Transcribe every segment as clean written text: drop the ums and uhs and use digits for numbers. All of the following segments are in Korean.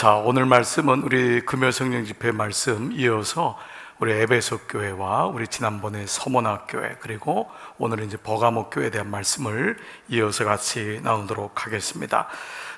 자, 오늘 말씀은 우리 금요 성령 집회 말씀 이어서 우리 에베소 교회와 우리 지난번에 서문학 교회 그리고 오늘은 이제 버가모 교회에 대한 말씀을 이어서 같이 나누도록 하겠습니다.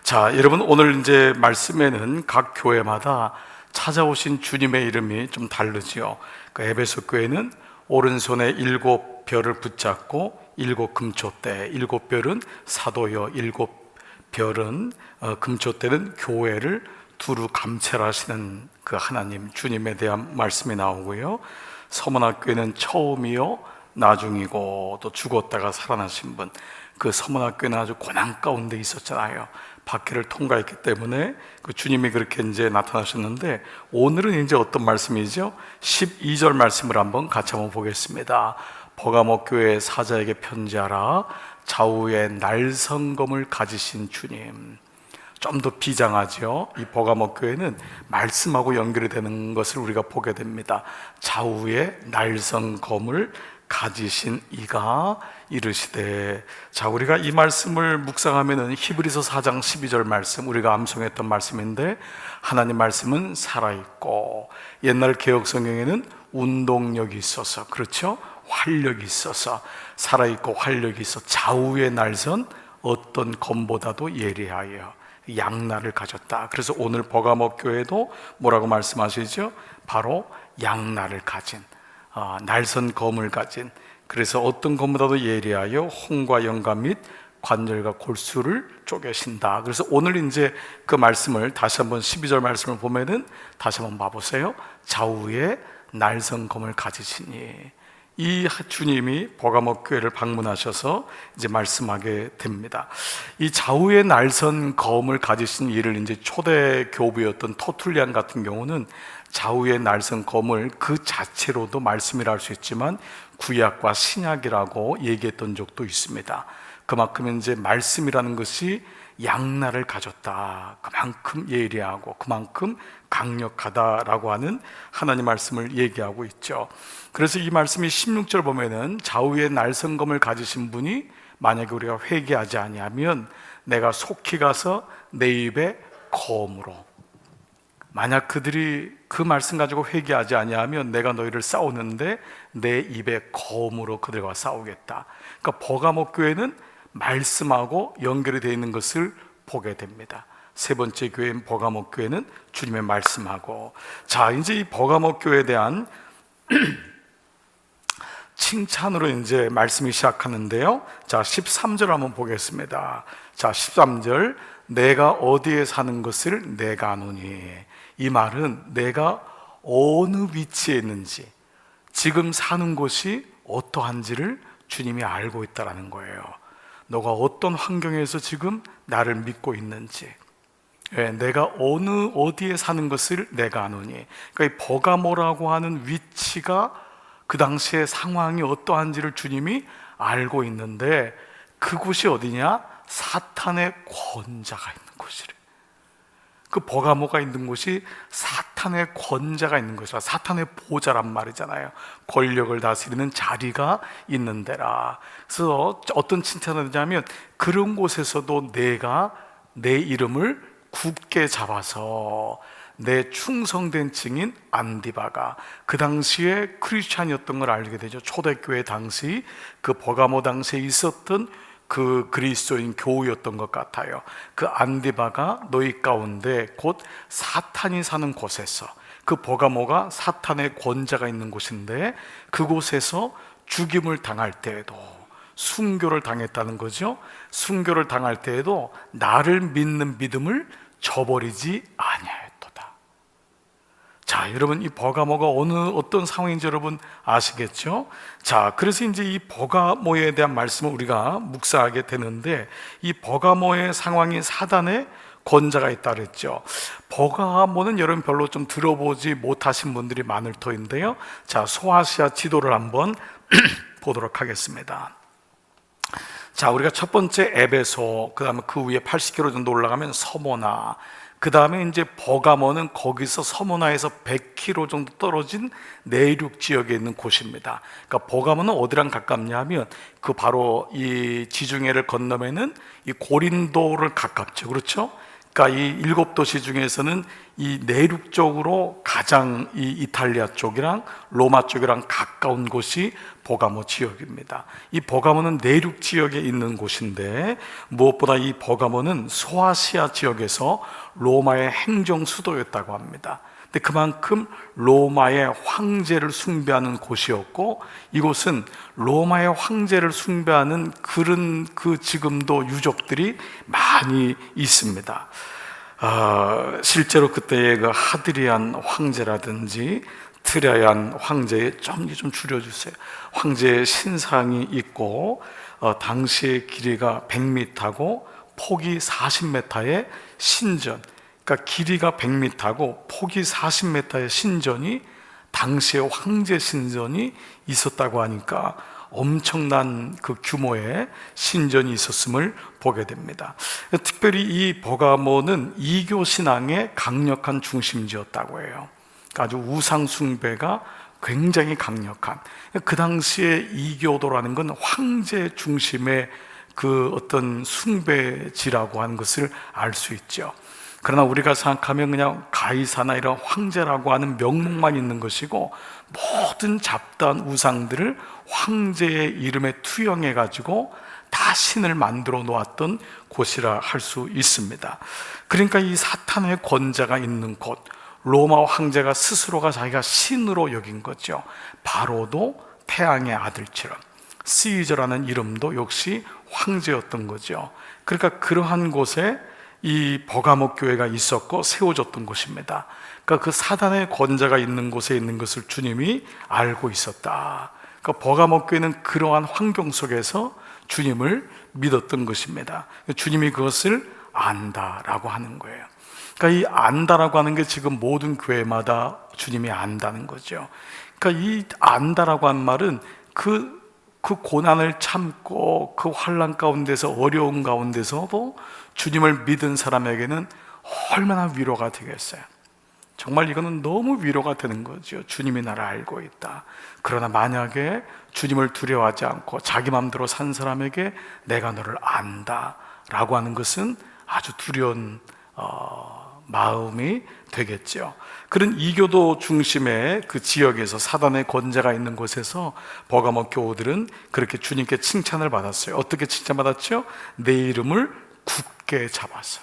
자, 여러분 오늘 이제 말씀에는 각 교회마다 찾아오신 주님의 이름이 좀 다르지요. 그 에베소 교회는 오른손에 7별을 붙잡고 7금초대, 7별은 사도요, 7별은 금초대는 교회를 두루 감찰하시는 그 하나님 주님에 대한 말씀이 나오고요. 서문학교에는 처음이요 나중이고 또 죽었다가 살아나신 분, 그 서문학교는 아주 고난 가운데 있었잖아요. 박해를 통과했기 때문에 그 주님이 그렇게 이제 나타나셨는데, 오늘은 이제 어떤 말씀이죠? 12절 말씀을 한번 같이 한번 보겠습니다. 버가모 교회 사자에게 편지하라. 좌우에 날성검을 가지신 주님. 좀 더 비장하죠. 이 버가모 교회는 말씀하고 연결이 되는 것을 우리가 보게 됩니다. 좌우에 날성검을 가지신 이가 이르시되. 자, 우리가 이 말씀을 묵상하면은 히브리서 4장 12절 말씀, 우리가 암송했던 말씀인데, 하나님 말씀은 살아있고 옛날 개혁 성경에는 운동력이 있어서, 그렇죠? 활력이 있어서, 살아있고 활력이 있어 좌우의 날선 어떤 검보다도 예리하여 양날을 가졌다. 그래서 오늘 버가모 교회도 뭐라고 말씀하시죠? 바로 양날을 가진, 날선 검을 가진, 그래서 어떤 검보다도 예리하여 홍과 영과 및 관절과 골수를 쪼개신다. 그래서 오늘 이제 그 말씀을 다시 한번 12절 말씀을 보면은 다시 한번 봐보세요. 좌우에 날선 검을 가지시니. 이 주님이 버가모 교회를 방문하셔서 이제 말씀하게 됩니다. 이 좌우에 날선 검을 가지신 이를 이제 초대 교부였던 터툴리안 같은 경우는 좌우에 날선 검을 그 자체로도 말씀이라 할 수 있지만 구약과 신약이라고 얘기했던 적도 있습니다. 그만큼 이제 말씀이라는 것이 양날을 가졌다, 그만큼 예리하고 그만큼 강력하다라고 하는 하나님 말씀을 얘기하고 있죠. 그래서 이 말씀이 16절 보면은 좌우에 날성검을 가지신 분이 만약에 우리가 회개하지 아니하면 내가 속히 가서 내 입에 검으로, 만약 그들이 그 말씀 가지고 회개하지 아니하면 내가 너희를 싸우는데 내 입에 검으로 그들과 싸우겠다. 그러니까 버가모 교회는 말씀하고 연결이 되어 있는 것을 보게 됩니다. 세 번째 교회인 버가모 교회는 주님의 말씀하고. 자, 이제 이 버가모 교회에 대한 칭찬으로 이제 말씀이 시작하는데요. 자, 13절 한번 보겠습니다. 자, 13절. 내가 어디에 사는 것을 내가 아노니. 이 말은 내가 어느 위치에 있는지, 지금 사는 곳이 어떠한지를 주님이 알고 있다라는 거예요. 너가 어떤 환경에서 지금 나를 믿고 있는지, 내가 어디에 사는 것을 내가 아노니. 그러니까 이 버가모라고 하는 위치가 그 당시의 상황이 어떠한지를 주님이 알고 있는데, 그곳이 어디냐? 사탄의 권자가 있는 곳이래. 그 버가모가 있는 곳이 사탄의 권자가 있는 곳이라, 사탄의 보좌란 말이잖아요. 권력을 다스리는 자리가 있는 데라. 그래서 어떤 칭찬을 하냐면, 그런 곳에서도 내가 내 이름을 굳게 잡아서 내 충성된 증인 안디바가, 그 당시에 크리스찬이었던 걸 알게 되죠. 초대교회 당시 그 버가모 당시에 있었던 그 그리스도인 교우였던 것 같아요. 그 안디바가 너희 가운데 곧 사탄이 사는 곳에서, 그 버가모가 사탄의 권자가 있는 곳인데, 그곳에서 죽임을 당할 때에도, 순교를 당했다는 거죠. 순교를 당할 때에도 나를 믿는 믿음을 저버리지 아니하였도다. 자, 여러분 이 버가모가 어떤 상황인지 여러분 아시겠죠? 자, 그래서 이제 이 버가모에 대한 말씀을 우리가 묵상하게 되는데, 이 버가모의 상황이 사단의 권자가 있다 그랬죠. 버가모는 여러분 별로 좀 들어보지 못하신 분들이 많을 터인데요. 자, 소아시아 지도를 한번 보도록 하겠습니다. 자, 우리가 첫 번째 에베소, 그 다음에 그 위에 80km 정도 올라가면 서모나, 그 다음에 이제 버가모는 거기서 서모나에서 100km 정도 떨어진 내륙 지역에 있는 곳입니다. 그러니까 버가모는 어디랑 가깝냐 하면 그 바로 이 지중해를 건너면은 이 고린도를 가깝죠. 그렇죠? 그러니까 이 7도시 중에서는 이 내륙적으로 가장 이 이탈리아 쪽이랑 로마 쪽이랑 가까운 곳이 버가모 지역입니다. 이 버가모는 내륙 지역에 있는 곳인데, 무엇보다 이 버가모는 소아시아 지역에서 로마의 행정 수도였다고 합니다. 근데 그만큼 로마의 황제를 숭배하는 곳이었고, 이곳은 로마의 황제를 숭배하는 그런 지금도 유적들이 많이 있습니다. 실제로 그때의 그 하드리안 황제라든지 트라이안 황제의 좀 줄여주세요. 황제의 신상이 있고, 당시의 길이가 100m고 폭이 40m의 신전, 그러니까 길이가 100m고 폭이 40m의 신전이, 당시의 황제 신전이 있었다고 하니까 엄청난 그 규모의 신전이 있었음을 보게 됩니다. 특별히 이 버가모는 이교 신앙의 강력한 중심지였다고 해요. 아주 우상 숭배가 굉장히 강력한, 그 당시에 이교도라는 건 황제 중심의 그 어떤 숭배지라고 하는 것을 알 수 있죠. 그러나 우리가 생각하면 그냥 가이사나 이런 황제라고 하는 명목만 있는 것이고, 모든 잡다한 우상들을 황제의 이름에 투영해 가지고 다 신을 만들어 놓았던 곳이라 할 수 있습니다. 그러니까 이 사탄의 권자가 있는 곳, 로마 황제가 스스로가 자기가 신으로 여긴 거죠. 바로도 태양의 아들처럼, 시저라는 이름도 역시 황제였던 거죠. 그러니까 그러한 곳에 이 버가모 교회가 있었고 세워졌던 곳입니다. 그러니까 그 사단의 권자가 있는 곳에 있는 것을 주님이 알고 있었다. 그러니까 버가모 교회는 그러한 환경 속에서 주님을 믿었던 것입니다. 주님이 그것을 안다라고 하는 거예요. 그러니까 이 안다라고 하는 게 지금 모든 교회마다 주님이 안다는 거죠. 그러니까 이 안다라고 하는 말은 그 고난을 참고 그 환난 가운데서, 어려운 가운데서도 주님을 믿은 사람에게는 얼마나 위로가 되겠어요. 정말 이거는 너무 위로가 되는 거죠. 주님이 나를 알고 있다. 그러나 만약에 주님을 두려워하지 않고 자기 마음대로 산 사람에게 내가 너를 안다 라고 하는 것은 아주 두려운 마음이 되겠죠. 그런 이교도 중심의 그 지역에서, 사단의 권세가 있는 곳에서 버가모 교우들은 그렇게 주님께 칭찬을 받았어요. 어떻게 칭찬받았죠? 내 이름을 굳게 잡아서.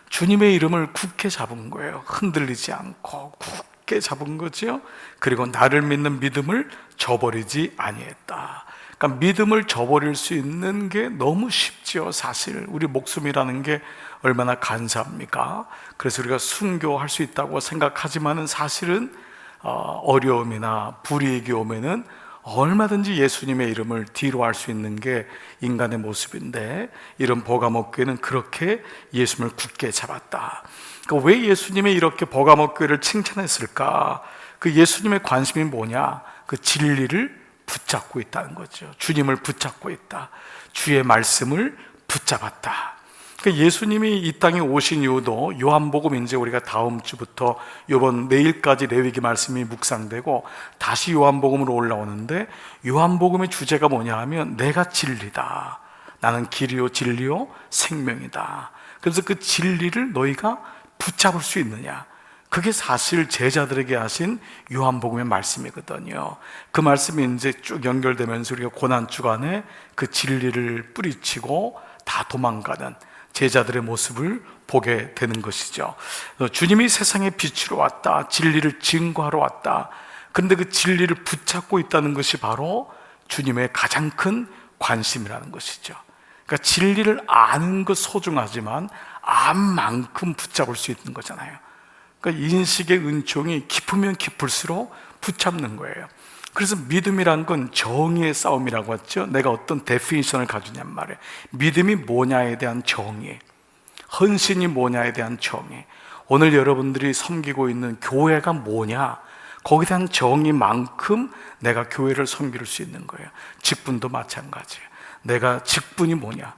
주님의 이름을 굳게 잡은 거예요. 흔들리지 않고 굳게 잡은 거죠. 그리고 나를 믿는 믿음을 저버리지 아니했다. 그러니까 믿음을 저버릴 수 있는 게 너무 쉽죠. 사실 우리 목숨이라는 게 얼마나 간사합니까? 그래서 우리가 순교할 수 있다고 생각하지만은 사실은 어려움이나 불이익이 오면은 얼마든지 예수님의 이름을 뒤로 할 수 있는 게 인간의 모습인데, 이런 버가모 교회는 그렇게 예수님을 굳게 잡았다. 그러니까 왜 예수님이 이렇게 버가모 교회를 칭찬했을까? 그 예수님의 관심이 뭐냐? 그 진리를 붙잡고 있다는 거죠. 주님을 붙잡고 있다. 주의 말씀을 붙잡았다. 그러니까 예수님이 이 땅에 오신 이유도, 요한복음 이제 우리가 다음 주부터 이번 내일까지 레위기 말씀이 묵상되고 다시 요한복음으로 올라오는데, 요한복음의 주제가 뭐냐 하면 내가 진리다. 나는 길이요 진리요 생명이다. 그래서 그 진리를 너희가 붙잡을 수 있느냐? 그게 사실 제자들에게 하신 요한복음의 말씀이거든요. 그 말씀이 이제 쭉 연결되면서 우리가 고난 주간에 그 진리를 뿌리치고 다 도망가는 제자들의 모습을 보게 되는 것이죠. 주님이 세상에 빛으로 왔다. 진리를 증거하러 왔다. 그런데 그 진리를 붙잡고 있다는 것이 바로 주님의 가장 큰 관심이라는 것이죠. 그러니까 진리를 아는 것 소중하지만 안 만큼 붙잡을 수 있는 거잖아요. 그러니까 인식의 은총이 깊으면 깊을수록 붙잡는 거예요. 그래서 믿음이란 건 정의의 싸움이라고 했죠. 내가 어떤 데피니션을 가지냔 말이에요. 믿음이 뭐냐에 대한 정의, 헌신이 뭐냐에 대한 정의. 오늘 여러분들이 섬기고 있는 교회가 뭐냐, 거기에 대한 정의만큼 내가 교회를 섬길 수 있는 거예요. 직분도 마찬가지예요. 내가 직분이 뭐냐,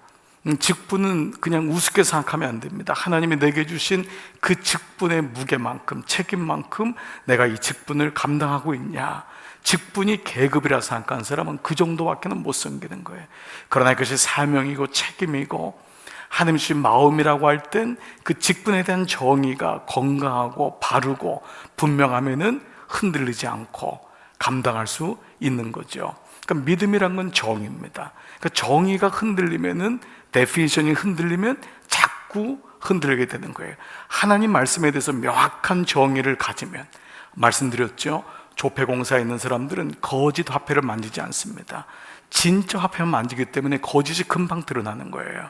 직분은 그냥 우습게 생각하면 안 됩니다. 하나님이 내게 주신 그 직분의 무게만큼, 책임만큼 내가 이 직분을 감당하고 있냐. 직분이 계급이라 생각하는 사람은 그 정도밖에는 못 섬기는 거예요. 그러나 그것이 사명이고 책임이고 하나님 주신 마음이라고 할 땐 그 직분에 대한 정의가 건강하고 바르고 분명하면은 흔들리지 않고 감당할 수 있는 거죠. 그러니까 믿음이란 건 정의입니다. 그러니까 정의가 흔들리면은, 데피니션이 흔들리면 자꾸 흔들리게 되는 거예요. 하나님 말씀에 대해서 명확한 정의를 가지면, 말씀드렸죠, 조폐공사에 있는 사람들은 거짓 화폐를 만지지 않습니다. 진짜 화폐만 만지기 때문에 거짓이 금방 드러나는 거예요.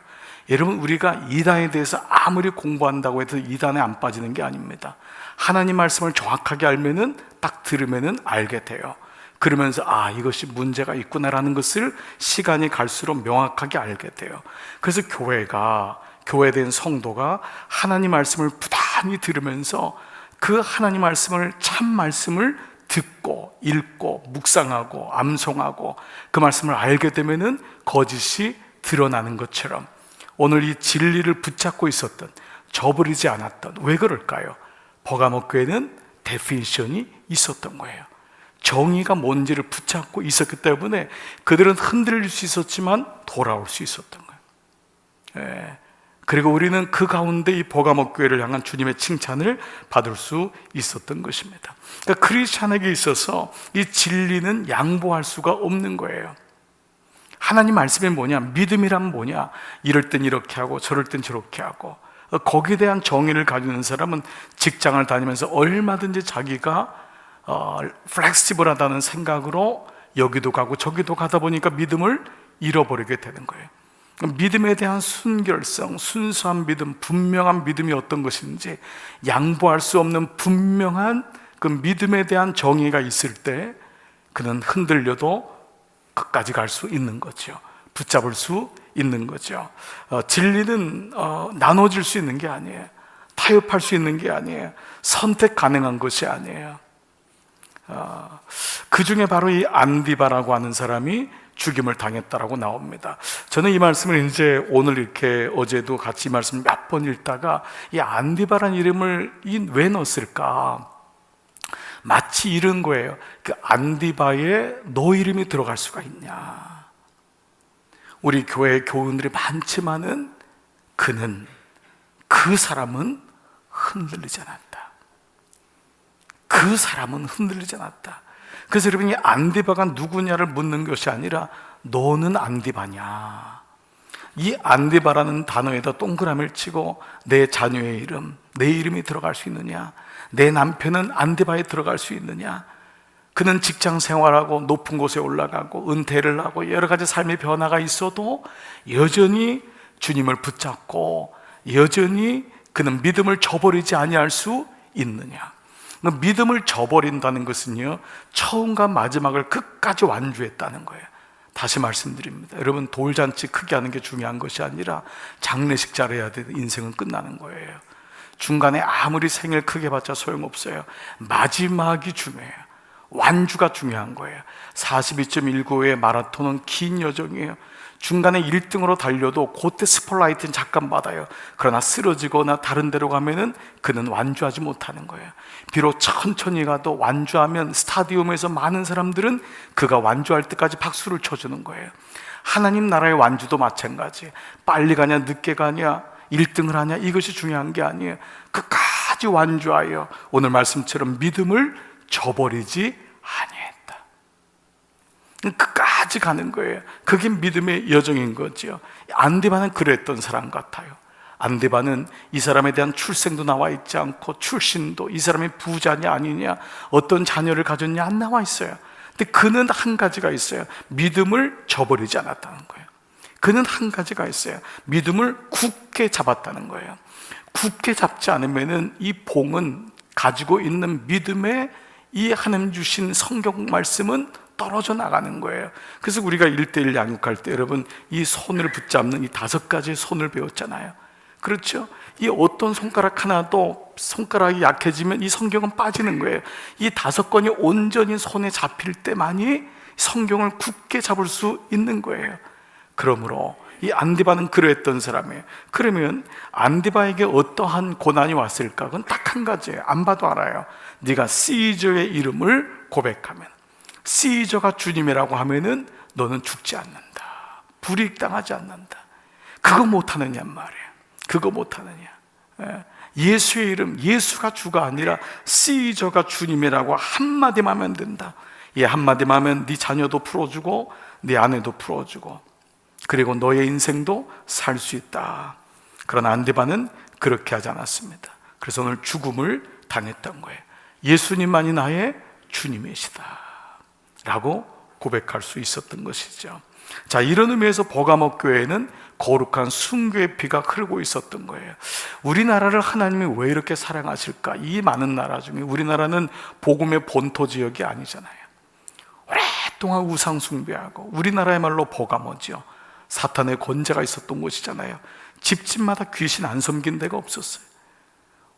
여러분, 우리가 이단에 대해서 아무리 공부한다고 해서 이단에 안 빠지는 게 아닙니다. 하나님 말씀을 정확하게 알면은, 딱 들으면은 알게 돼요. 그러면서 이것이 문제가 있구나라는 것을 시간이 갈수록 명확하게 알게 돼요. 그래서 교회에 대한 성도가 하나님 말씀을 부단히 들으면서 그 하나님 말씀을, 참 말씀을 듣고 읽고 묵상하고 암송하고 그 말씀을 알게 되면은 거짓이 드러나는 것처럼 오늘 이 진리를 붙잡고 있었던, 저버리지 않았던, 왜 그럴까요? 버가모 교회는 데피니션이 있었던 거예요. 정의가 뭔지를 붙잡고 있었기 때문에 그들은 흔들릴 수 있었지만 돌아올 수 있었던 거예요. 그리고 우리는 그 가운데 이 버가모 교회를 향한 주님의 칭찬을 받을 수 있었던 것입니다. 그러니까 크리스찬에게 있어서 이 진리는 양보할 수가 없는 거예요. 하나님 말씀이 뭐냐, 믿음이란 뭐냐, 이럴 땐 이렇게 하고 저럴 땐 저렇게 하고, 거기에 대한 정의를 가지는 사람은 직장을 다니면서 얼마든지 자기가 플렉시블하다는 생각으로 여기도 가고 저기도 가다 보니까 믿음을 잃어버리게 되는 거예요. 믿음에 대한 순결성, 순수한 믿음, 분명한 믿음이 어떤 것인지, 양보할 수 없는 분명한 그 믿음에 대한 정의가 있을 때 그는 흔들려도 끝까지 갈 수 있는 거죠. 붙잡을 수 있는 거죠. 진리는 나눠질 수 있는 게 아니에요. 타협할 수 있는 게 아니에요. 선택 가능한 것이 아니에요. 그 중에 바로 이 안디바라고 하는 사람이 죽임을 당했다라고 나옵니다. 저는 이 말씀을 이제 오늘 이렇게, 어제도 같이 이 말씀 몇 번 읽다가 이 안디바라는 이름을 왜 넣었을까? 마치 이런 거예요. 그 안디바에 너 이름이 들어갈 수가 있냐? 우리 교회 교우들이 많지만은 그 사람은 흔들리지 않았다. 그 사람은 흔들리지 않았다. 그래서 여러분이 안디바가 누구냐를 묻는 것이 아니라 너는 안디바냐? 이 안디바라는 단어에다 동그라미를 치고 내 자녀의 이름, 내 이름이 들어갈 수 있느냐? 내 남편은 안디바에 들어갈 수 있느냐? 그는 직장 생활하고 높은 곳에 올라가고 은퇴를 하고 여러 가지 삶의 변화가 있어도 여전히 주님을 붙잡고 여전히 그는 믿음을 저버리지 아니할 수 있느냐? 믿음을 저버린다는 것은요, 처음과 마지막을 끝까지 완주했다는 거예요. 다시 말씀드립니다. 여러분, 돌잔치 크게 하는 게 중요한 것이 아니라 장례식 잘해야 돼. 인생은 끝나는 거예요. 중간에 아무리 생일 크게 봤자 소용없어요. 마지막이 중요해요. 완주가 중요한 거예요. 42.19의 마라톤은 긴 여정이에요. 중간에 1등으로 달려도 그때 스포라이트는 잠깐 받아요. 그러나 쓰러지거나 다른 데로 가면은 그는 완주하지 못하는 거예요. 비록 천천히 가도 완주하면 스타디움에서 많은 사람들은 그가 완주할 때까지 박수를 쳐주는 거예요. 하나님 나라의 완주도 마찬가지예요. 빨리 가냐 늦게 가냐 1등을 하냐 이것이 중요한 게 아니에요. 끝까지 완주하여 오늘 말씀처럼 믿음을 저버리지 아니했다. 끝까지 가는 거예요. 그게 믿음의 여정인 거죠. 안디바는 그랬던 사람 같아요. 안디바는 이 사람에 대한 출생도 나와 있지 않고 출신도, 이 사람이 부자냐 아니냐, 어떤 자녀를 가졌냐 안 나와 있어요. 근데 그는 한 가지가 있어요. 믿음을 저버리지 않았다는 거예요. 그는 한 가지가 있어요. 믿음을 굳게 잡았다는 거예요. 굳게 잡지 않으면은 이 봉은, 가지고 있는 믿음의 이 하나님 주신 성경 말씀은 떨어져 나가는 거예요. 그래서 우리가 1:1 양육할 때 여러분 이 손을 붙잡는 이 5가지의 손을 배웠잖아요. 그렇죠? 이 어떤 손가락 하나도 손가락이 약해지면 이 성경은 빠지는 거예요. 이 5건이 온전히 손에 잡힐 때만이 성경을 굳게 잡을 수 있는 거예요. 그러므로 이 안디바는 그랬던 사람이에요. 그러면 안디바에게 어떠한 고난이 왔을까? 그건 딱 한 가지예요. 안 봐도 알아요. 네가 시저의 이름을 고백하면, 시저가 주님이라고 하면은 너는 죽지 않는다. 불이익당하지 않는다. 그거 못하느냐 말이에요. 그거 못하느냐. 예수의 이름, 예수가 주가 아니라 시저가 주님이라고 한마디만 하면 된다. 이 한마디만 하면 네 자녀도 풀어주고 네 아내도 풀어주고 그리고 너의 인생도 살 수 있다. 그러나 안디바는 그렇게 하지 않았습니다. 그래서 오늘 죽음을 당했던 거예요. 예수님만이 나의 주님이시다 라고 고백할 수 있었던 것이죠. 자, 이런 의미에서 버가모 교회에는 거룩한 순교의 피가 흐르고 있었던 거예요. 우리나라를 하나님이 왜 이렇게 사랑하실까? 이 많은 나라 중에 우리나라는 복음의 본토 지역이 아니잖아요. 오랫동안 우상 숭배하고, 우리나라의 말로 버가모죠. 사탄의 권세가 있었던 곳이잖아요. 집집마다 귀신 안 섬긴 데가 없었어요.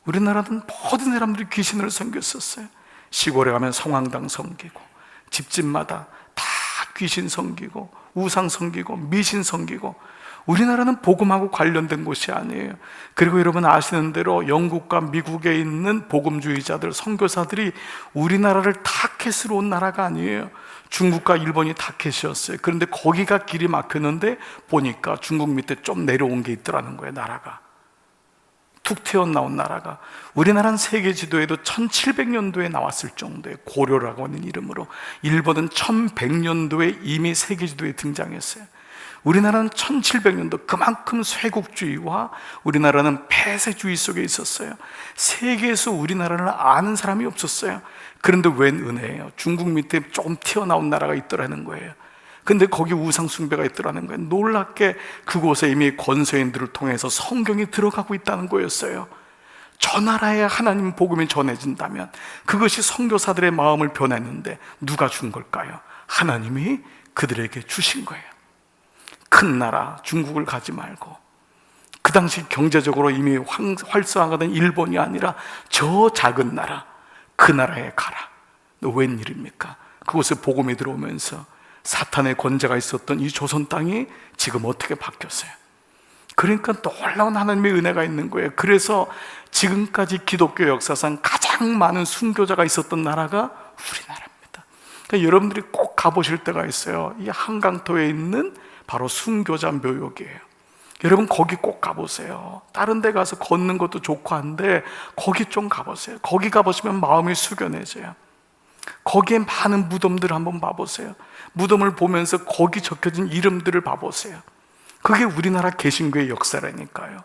우리나라는 모든 사람들이 귀신을 섬겼었어요. 시골에 가면 성황당 섬기고, 집집마다 다 귀신 섬기고, 우상 섬기고, 미신 섬기고. 우리나라는 복음하고 관련된 곳이 아니에요. 그리고 여러분 아시는 대로 영국과 미국에 있는 복음주의자들, 선교사들이 우리나라를 타켓으로 온 나라가 아니에요. 중국과 일본이 타켓이었어요. 그런데 거기가 길이 막혔는데 보니까 중국 밑에 좀 내려온 게 있더라는 거예요. 나라가 툭 튀어나온 나라가. 우리나라는 세계 지도에도 1700년도에 나왔을 정도의 고려라고 하는 이름으로, 일본은 1100년도에 이미 세계 지도에 등장했어요. 우리나라는 1700년도, 그만큼 쇄국주의와 우리나라는 폐쇄주의 속에 있었어요. 세계에서 우리나라를 아는 사람이 없었어요. 그런데 웬 은혜예요. 중국 밑에 조금 튀어나온 나라가 있더라는 거예요. 근데 거기 우상 숭배가 있더라는 거예요. 놀랍게 그곳에 이미 권세인들을 통해서 성경이 들어가고 있다는 거였어요. 저 나라에 하나님 복음이 전해진다면 그것이 선교사들의 마음을 변했는데 누가 준 걸까요? 하나님이 그들에게 주신 거예요. 큰 나라 중국을 가지 말고, 그 당시 경제적으로 이미 활성화가 된 일본이 아니라 저 작은 나라, 그 나라에 가라. 웬일입니까? 그곳에 복음이 들어오면서 사탄의 권세가 있었던 이 조선 땅이 지금 어떻게 바뀌었어요? 그러니까 놀라운 하나님의 은혜가 있는 거예요. 그래서 지금까지 기독교 역사상 가장 많은 순교자가 있었던 나라가 우리나라입니다. 그러니까 여러분들이 꼭 가보실 때가 있어요. 이 한강토에 있는 바로 순교자 묘역이에요. 여러분 거기 꼭 가보세요. 다른 데 가서 걷는 것도 좋고 한데 거기 좀 가보세요. 거기 가보시면 마음이 숙연해져요. 거기에 많은 무덤들을 한번 봐보세요. 무덤을 보면서 거기 적혀진 이름들을 봐보세요. 그게 우리나라 개신교의 역사라니까요.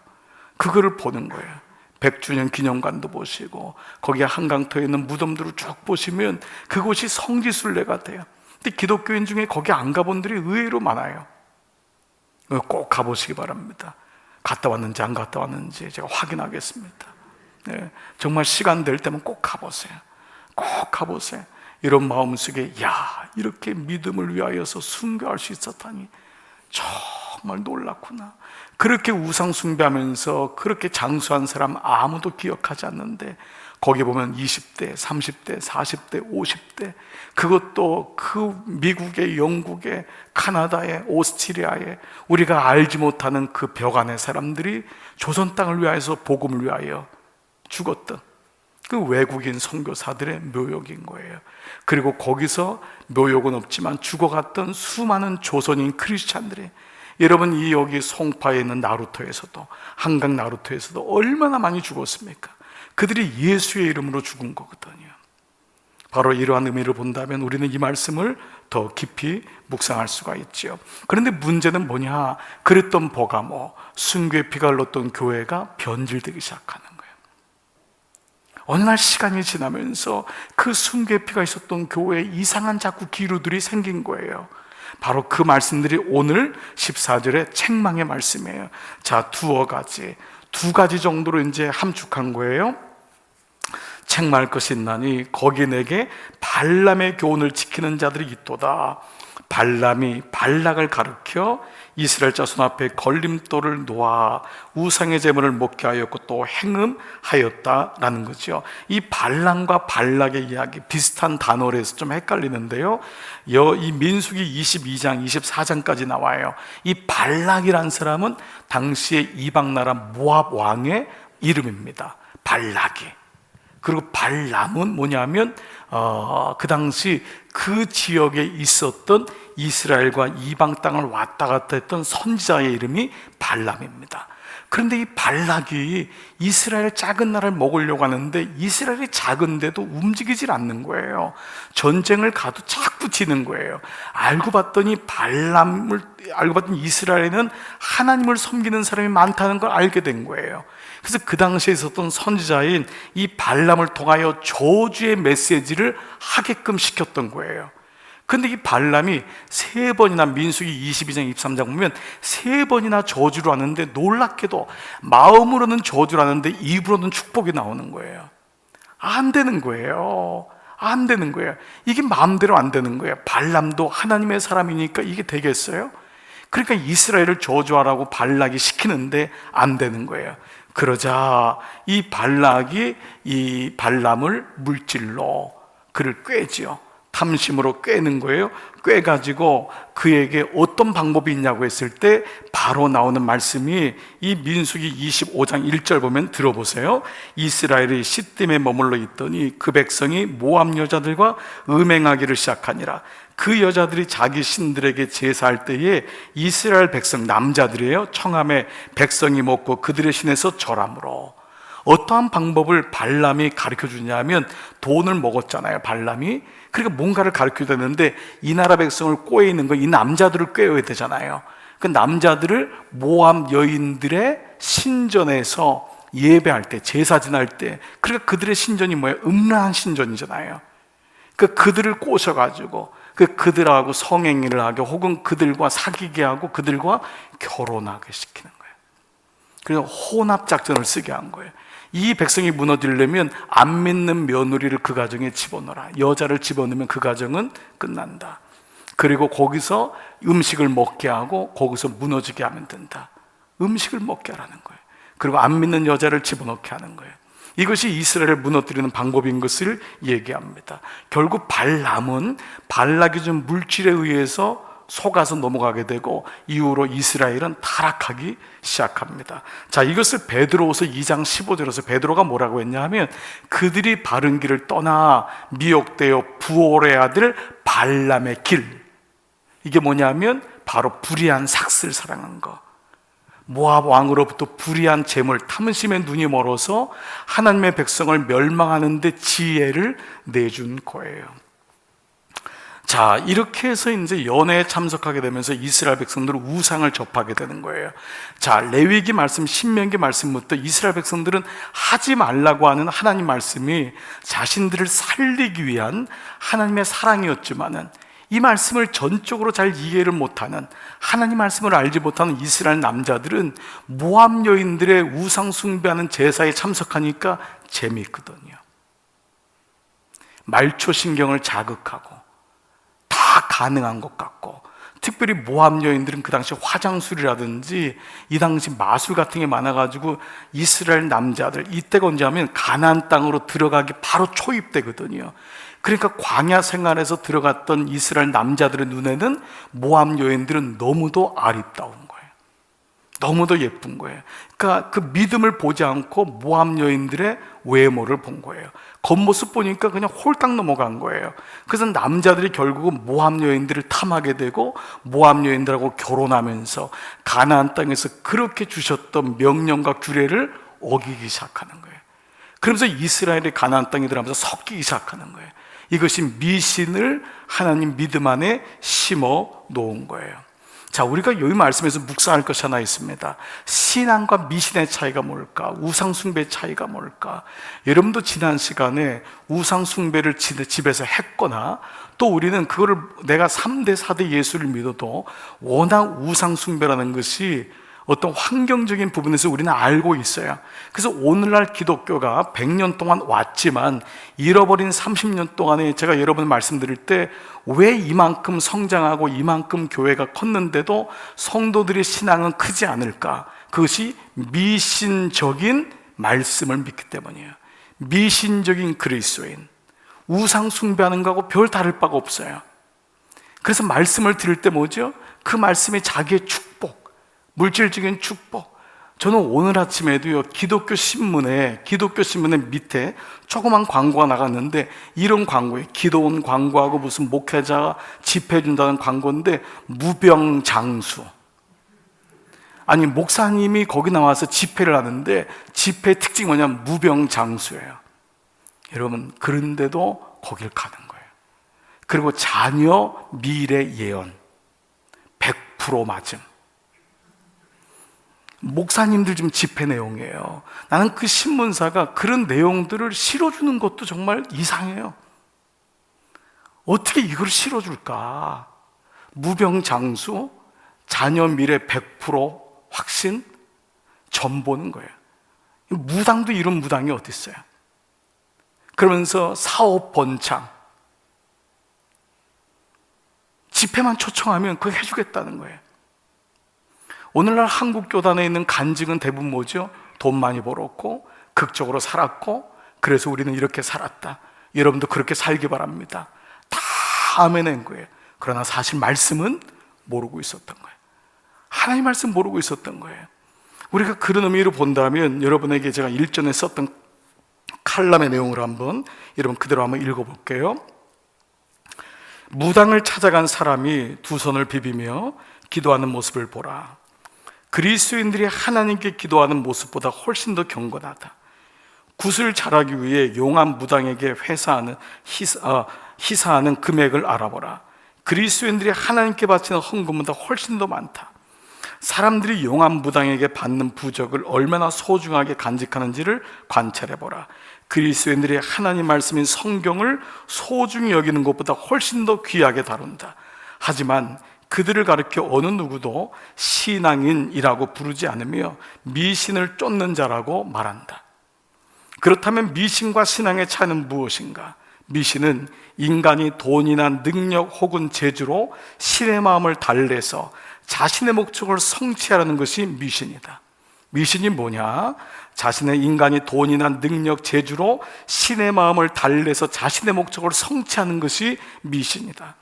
그거를 보는 거예요. 100주년 기념관도 보시고 거기 한강터에 있는 무덤들을 쭉 보시면 그곳이 성지순례가 돼요. 근데 기독교인 중에 거기 안 가본 분들이 의외로 많아요. 꼭 가보시기 바랍니다. 갔다 왔는지 안 갔다 왔는지 제가 확인하겠습니다. 네, 정말 시간 될 때면 꼭 가보세요. 꼭 가보세요. 이런 마음속에 이렇게 믿음을 위하여서 순교할 수 있었다니 정말 놀랐구나. 그렇게 우상 숭배하면서 그렇게 장수한 사람 아무도 기억하지 않는데 거기 보면 20대, 30대, 40대, 50대, 그것도 그 미국의, 영국의, 카나다의, 오스트리아의 우리가 알지 못하는 그 벽 안의 사람들이 조선 땅을 위하여서 복음을 위하여 죽었던 그 외국인 선교사들의 묘역인 거예요. 그리고 거기서 묘역은 없지만 죽어갔던 수많은 조선인 크리스찬들이, 여러분 이 여기 송파에 있는 나루터에서도, 한강 나루터에서도 얼마나 많이 죽었습니까? 그들이 예수의 이름으로 죽은 거거든요. 바로 이러한 의미를 본다면 우리는 이 말씀을 더 깊이 묵상할 수가 있죠. 그런데 문제는 뭐냐? 그랬던 버가모, 순교의 피가 흘렀던 교회가 변질되기 시작하는 거예요. 어느 날 시간이 지나면서 그 순교의 피가 있었던 교회에 이상한 자꾸 기류들이 생긴 거예요. 바로 그 말씀들이 오늘 14절의 책망의 말씀이에요. 자, 두 가지 정도로 이제 함축한 거예요. 책망할 것이 있나니 거기 내게 발람의 교훈을 지키는 자들이 있도다. 발람이 발락을 가르쳐 이스라엘 자손 앞에 걸림돌을 놓아 우상의 제물을 먹게 하였고 또 행음하였다라는 거죠. 이 발람과 발락의 이야기 비슷한 단어로 해서 좀 헷갈리는데요, 이 민수기 22장 24장까지 나와요. 이 발락이라는 사람은 당시의 이방나라 모압 왕의 이름입니다. 발락이. 그리고 발람은 뭐냐면 그 당시 그 지역에 있었던 이스라엘과 이방 땅을 왔다 갔다 했던 선지자의 이름이 발람입니다. 그런데 이 발락이 이스라엘 작은 나라를 먹으려고 하는데 이스라엘이 작은데도 움직이질 않는 거예요. 전쟁을 가도 자꾸 지는 거예요. 알고 봤더니 이스라엘에는 하나님을 섬기는 사람이 많다는 걸 알게 된 거예요. 그래서 그 당시에 있었던 선지자인 이 발람을 통하여 저주의 메시지를 하게끔 시켰던 거예요. 근데 이 발람이 3번이나 민수기 22장 23장 보면 3번이나 저주를 하는데 놀랍게도 마음으로는 저주를 하는데 입으로는 축복이 나오는 거예요. 안 되는 거예요. 안 되는 거예요. 이게 마음대로 안 되는 거예요. 발람도 하나님의 사람이니까 이게 되겠어요? 그러니까 이스라엘을 저주하라고 발락이 시키는데 안 되는 거예요. 그러자 이 발락이 이 발람을 물질로 그를 꿰지요. 탐심으로 꿰는 거예요. 꿰가지고 그에게 어떤 방법이 있냐고 했을 때 바로 나오는 말씀이 이 민수기 25장 1절 보면 들어보세요. 이스라엘이 시딤에 머물러 있더니 그 백성이 모압 여자들과 음행하기를 시작하니라. 그 여자들이 자기 신들에게 제사할 때에 이스라엘 백성 남자들이에요. 청함에 백성이 먹고 그들의 신에서 절함으로. 어떠한 방법을 발람이 가르쳐 주냐면 돈을 먹었잖아요, 발람이. 그러니까 뭔가를 가르쳐야 되는데 이 나라 백성을 꿰 있는 거, 이 남자들을 꿰어야 되잖아요. 그 남자들을 모압 여인들의 신전에서 예배할 때, 제사 지날 때, 그러니까 그들의 신전이 뭐예요? 음란한 신전이잖아요. 그들을 꼬셔가지고 그들하고 성행위를 하게 혹은 그들과 사귀게 하고 그들과 결혼하게 시키는 거예요. 그래서 혼합 작전을 쓰게 한 거예요. 이 백성이 무너지려면 안 믿는 며느리를 그 가정에 집어넣어라. 여자를 집어넣으면 그 가정은 끝난다. 그리고 거기서 음식을 먹게 하고 거기서 무너지게 하면 된다. 음식을 먹게 하라는 거예요. 그리고 안 믿는 여자를 집어넣게 하는 거예요. 이것이 이스라엘을 무너뜨리는 방법인 것을 얘기합니다. 결국 발람은 발락이 준 물질에 의해서 속아서 넘어가게 되고 이후로 이스라엘은 타락하기 시작합니다. 자, 이것을 베드로후서 2장 15절에서 베드로가 뭐라고 했냐 하면 그들이 바른 길을 떠나 미혹되어 부올의 아들 발람의 길, 이게 뭐냐면 바로 불의한 삭슬 사랑한 거, 모압 왕으로부터 불의한 재물, 탐심의 눈이 멀어서 하나님의 백성을 멸망하는 데 지혜를 내준 거예요. 자, 이렇게 해서 이제 연회에 참석하게 되면서 이스라엘 백성들은 우상을 접하게 되는 거예요. 자, 레위기 말씀, 신명기 말씀부터 이스라엘 백성들은 하지 말라고 하는 하나님 말씀이 자신들을 살리기 위한 하나님의 사랑이었지만은 이 말씀을 전적으로 잘 이해를 못하는, 하나님 말씀을 알지 못하는 이스라엘 남자들은 모압 여인들의 우상 숭배하는 제사에 참석하니까 재미있거든요. 말초신경을 자극하고 다 가능한 것 같고, 특별히 모압 여인들은 그 당시 화장술이라든지 이 당시 마술 같은 게 많아가지고 이스라엘 남자들, 이때가 언제 하면 가나안 땅으로 들어가기 바로 초입되거든요. 그러니까 광야 생활에서 들어갔던 이스라엘 남자들의 눈에는 모압 여인들은 너무도 아름다운 거예요. 너무도 예쁜 거예요. 그러니까 그 믿음을 보지 않고 모압 여인들의 외모를 본 거예요. 겉모습 보니까 그냥 홀딱 넘어간 거예요. 그래서 남자들이 결국은 모압 여인들을 탐하게 되고 모압 여인들하고 결혼하면서 가나안 땅에서 그렇게 주셨던 명령과 규례를 어기기 시작하는 거예요. 그러면서 이스라엘이 가나안 땅에 들어가면서 섞이기 시작하는 거예요. 이것이 미신을 하나님 믿음 안에 심어 놓은 거예요. 자, 우리가 여기 말씀에서 묵상할 것이 하나 있습니다. 신앙과 미신의 차이가 뭘까? 우상숭배의 차이가 뭘까? 여러분도 지난 시간에 우상숭배를 집에서 했거나, 또 우리는 그거를 내가 3대 4대 예수를 믿어도 워낙 우상숭배라는 것이 어떤 환경적인 부분에서 우리는 알고 있어요. 그래서 오늘날 기독교가 100년 동안 왔지만 잃어버린 30년 동안에 제가 여러분 말씀드릴 때 왜 이만큼 성장하고 이만큼 교회가 컸는데도 성도들의 신앙은 크지 않을까? 그것이 미신적인 말씀을 믿기 때문이에요. 미신적인 그리스도인, 우상 숭배하는 거하고 별 다를 바가 없어요. 그래서 말씀을 들을 때 뭐죠? 그 말씀이 자기의 축복, 물질적인 축복, 저는 오늘 아침에도요, 기독교 신문의 밑에 조그만 광고가 나갔는데, 이런 광고에 기도원 광고하고 무슨 목회자 집회 준다는 광고인데, 무병장수. 아니, 목사님이 거기 나와서 집회를 하는데, 집회의 특징이 뭐냐면 무병장수예요. 여러분, 그런데도 거길 가는 거예요. 그리고 자녀 미래 예언 100% 맞음. 목사님들 좀 집회 내용이에요. 나는 그 신문사가 그런 내용들을 실어주는 것도 정말 이상해요. 어떻게 이걸 실어줄까? 무병장수, 자녀 미래 100% 확신, 전 보는 거예요. 무당도 이런 무당이 어디 있어요? 그러면서 사업 번창, 집회만 초청하면 그거 해주겠다는 거예요. 오늘날 한국 교단에 있는 간증은 대부분 뭐죠? 돈 많이 벌었고 극적으로 살았고 그래서 우리는 이렇게 살았다. 여러분도 그렇게 살기 바랍니다. 다 아멘한 거예요. 그러나 사실 말씀은 모르고 있었던 거예요. 하나님 말씀 모르고 있었던 거예요. 우리가 그런 의미로 본다면 여러분에게 제가 일전에 썼던 칼럼의 내용을 한번 여러분 그대로 한번 읽어볼게요. 무당을 찾아간 사람이 두 손을 비비며 기도하는 모습을 보라. 그리스도인들이 하나님께 기도하는 모습보다 훨씬 더 경건하다. 굿을 잘하기 위해 용한 무당에게 희사하는 금액을 알아보라. 그리스도인들이 하나님께 바치는 헌금보다 훨씬 더 많다. 사람들이 용한 무당에게 받는 부적을 얼마나 소중하게 간직하는지를 관찰해보라. 그리스도인들이 하나님 말씀인 성경을 소중히 여기는 것보다 훨씬 더 귀하게 다룬다. 하지만 그들을 가르쳐 어느 누구도 신앙인이라고 부르지 않으며 미신을 쫓는 자라고 말한다. 그렇다면 미신과 신앙의 차이는 무엇인가? 미신은 인간이 돈이나 능력 혹은 재주로 신의 마음을 달래서 자신의 목적을 성취하려는 것이 미신이다. 미신이 뭐냐? 인간이 돈이나 능력, 재주로 신의 마음을 달래서 자신의 목적을 성취하는 것이 미신이다.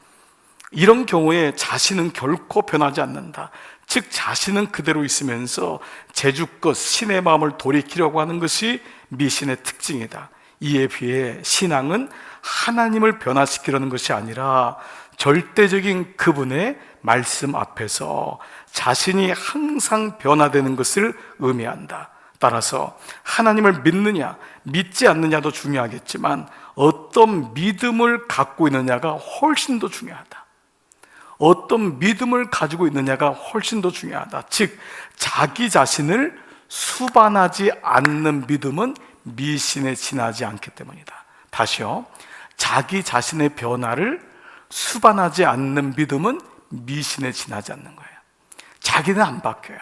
이런 경우에 자신은 결코 변하지 않는다. 즉 자신은 그대로 있으면서 재주껏 신의 마음을 돌이키려고 하는 것이 미신의 특징이다. 이에 비해 신앙은 하나님을 변화시키려는 것이 아니라 절대적인 그분의 말씀 앞에서 자신이 항상 변화되는 것을 의미한다. 따라서 하나님을 믿느냐 믿지 않느냐도 중요하겠지만 어떤 믿음을 갖고 있느냐가 훨씬 더 중요하다. 어떤 믿음을 가지고 있느냐가 훨씬 더 중요하다. 즉 자기 자신을 수반하지 않는 믿음은 미신에 지나지 않기 때문이다. 다시요, 자기 자신의 변화를 수반하지 않는 믿음은 미신에 지나지 않는 거예요. 자기는 안 바뀌어요.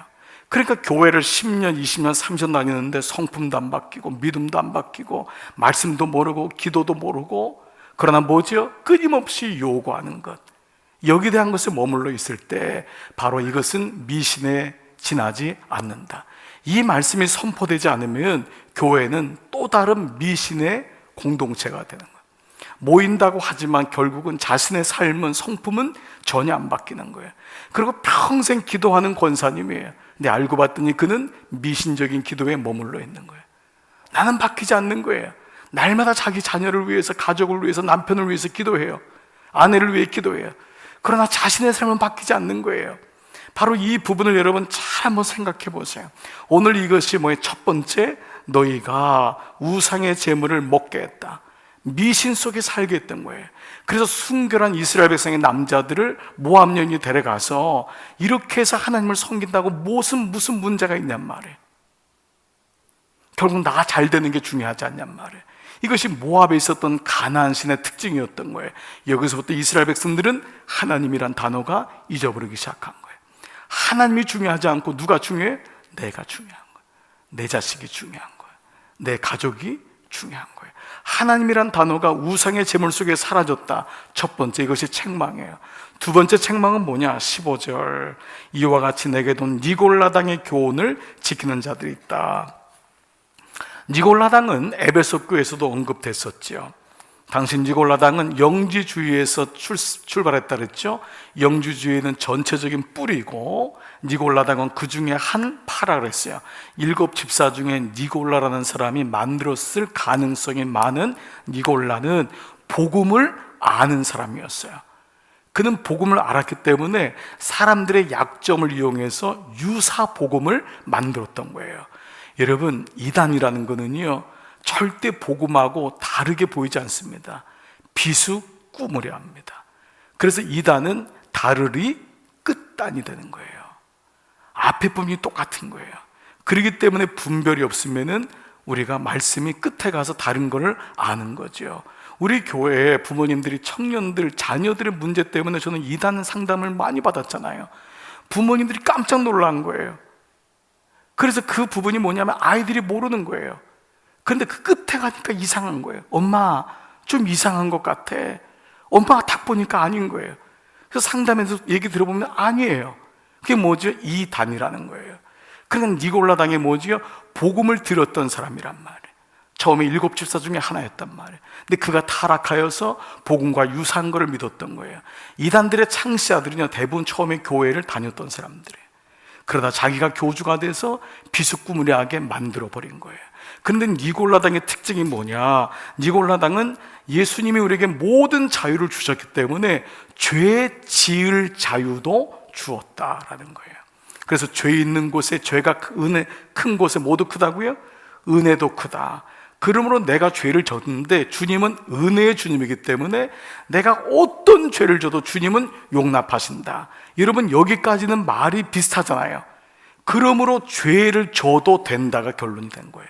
그러니까 교회를 10년, 20년, 30년 다니는데 성품도 안 바뀌고 믿음도 안 바뀌고 말씀도 모르고 기도도 모르고, 그러나 뭐죠? 끊임없이 요구하는 것, 여기에 대한 것에 머물러 있을 때 바로 이것은 미신에 지나지 않는다. 이 말씀이 선포되지 않으면 교회는 또 다른 미신의 공동체가 되는 거예요. 모인다고 하지만 결국은 자신의 삶은, 성품은 전혀 안 바뀌는 거예요. 그리고 평생 기도하는 권사님이에요. 근데 알고 봤더니 그는 미신적인 기도에 머물러 있는 거예요. 나는 바뀌지 않는 거예요. 날마다 자기 자녀를 위해서, 가족을 위해서, 남편을 위해서 기도해요. 아내를 위해 기도해요. 그러나 자신의 삶은 바뀌지 않는 거예요. 바로 이 부분을 여러분 잘 한번 생각해 보세요. 오늘 이것이 뭐예요? 첫 번째, 너희가 우상의 제물을 먹게 했다. 미신 속에 살게 했던 거예요. 그래서 순결한 이스라엘 백성의 남자들을 모압 여인이 데려가서 이렇게 해서 하나님을 섬긴다고 무슨 문제가 있냔 말이에요. 결국 나가 잘 되는 게 중요하지 않냔 말이에요. 이것이 모압에 있었던 가나안 신의 특징이었던 거예요. 여기서부터 이스라엘 백성들은 하나님이란 단어가 잊어버리기 시작한 거예요. 하나님이 중요하지 않고 누가 중요해? 내가 중요한 거예요. 내 자식이 중요한 거예요. 내 가족이 중요한 거예요. 하나님이란 단어가 우상의 제물 속에 사라졌다. 첫 번째, 이것이 책망이에요. 두 번째 책망은 뭐냐? 15절, 이와 같이 내게도 니골라당의 교훈을 지키는 자들이 있다. 니골라당은 에베소 교회에서도 언급됐었죠. 당시 니골라당은 영지주의에서 출발했다 그랬죠. 영지주의는 전체적인 뿌리고 니골라당은 그 중에 한 파라 그랬어요. 7 집사 중에 니골라라는 사람이 만들었을 가능성이 많은 니골라는 복음을 아는 사람이었어요. 그는 복음을 알았기 때문에 사람들의 약점을 이용해서 유사 복음을 만들었던 거예요. 여러분, 이단이라는 거는요, 절대 복음하고 다르게 보이지 않습니다. 비수꾸무려 합니다. 그래서 이단은 다르리 끝단이 되는 거예요. 앞에 부분이 똑같은 거예요. 그렇기 때문에 분별이 없으면은 우리가 말씀이 끝에 가서 다른 것을 아는 거죠. 우리 교회에 부모님들이 청년들, 자녀들의 문제 때문에 저는 이단 상담을 많이 받았잖아요. 부모님들이 깜짝 놀란 거예요. 그래서 그 부분이 뭐냐면 아이들이 모르는 거예요. 그런데 그 끝에 가니까 이상한 거예요. 엄마, 좀 이상한 것 같아. 엄마가 딱 보니까 아닌 거예요. 그래서 상담에서 얘기 들어보면 아니에요. 그게 뭐죠? 이단이라는 거예요. 그러니까 니골라당이 뭐지요? 복음을 들었던 사람이란 말이에요. 처음에 7 집사 중에 하나였단 말이에요. 근데 그가 타락하여서 복음과 유사한 것을 믿었던 거예요. 이단들의 창시자들은요, 대부분 처음에 교회를 다녔던 사람들이에요. 그러다 자기가 교주가 돼서 비스꾸무리하게 만들어버린 거예요. 그런데 니골라당의 특징이 뭐냐? 니골라당은 예수님이 우리에게 모든 자유를 주셨기 때문에 죄 지을 자유도 주었다라는 거예요. 그래서 죄 있는 곳에 죄가 은혜 큰 곳에 모두 크다고요? 은혜도 크다. 그러므로 내가 죄를 졌는데 주님은 은혜의 주님이기 때문에 내가 어떤 죄를 져도 주님은 용납하신다. 여러분, 여기까지는 말이 비슷하잖아요. 그러므로 죄를 져도 된다가 결론이 된 거예요.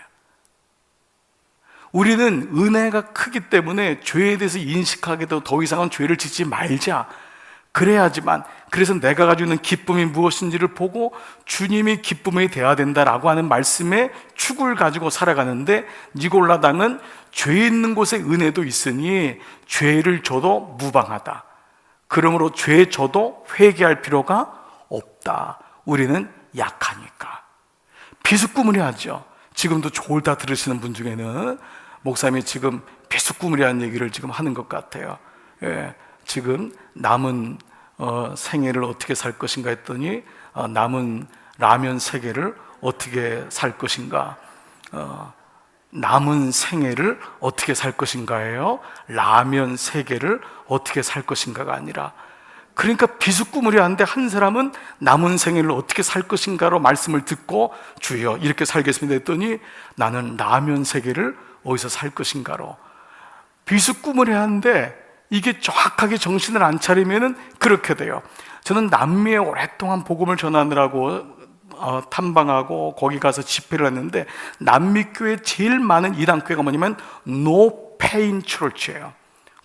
우리는 은혜가 크기 때문에 죄에 대해서 인식하게 되고 더 이상은 죄를 짓지 말자. 그래야지만, 그래서 내가 가지고 있는 기쁨이 무엇인지를 보고 주님이 기쁨이 되어야 된다라고 하는 말씀의 축을 가지고 살아가는데, 니골라당은 죄 있는 곳에 은혜도 있으니 죄를 져도 무방하다. 그러므로 죄 져도 회개할 필요가 없다. 우리는 약하니까. 비스꾸무리 하죠. 지금도 졸다 들으시는 분 중에는 목사님이 지금 비스꾸무리한 얘기를 지금 하는 것 같아요. 예, 지금 남은 생애를 어떻게 살 것인가 했더니 남은 라면 3개를 어떻게 살 것인가, 남은 생애를 어떻게 살 것인가예요. 라면 3개를 어떻게 살 것인가가 아니라, 그러니까 비스꾸무리한데 한 사람은 남은 생애를 어떻게 살 것인가로 말씀을 듣고 주여 이렇게 살겠습니다 했더니 나는 라면 3개를 어디서 살 것인가로. 비스꾸무리한데 이게 정확하게 정신을 안 차리면은 그렇게 돼요. 저는 남미에 오랫동안 복음을 전하느라고 탐방하고 거기 가서 집회를 했는데, 남미 교회 제일 많은 이단 교회가 뭐냐면 No Pain Church예요.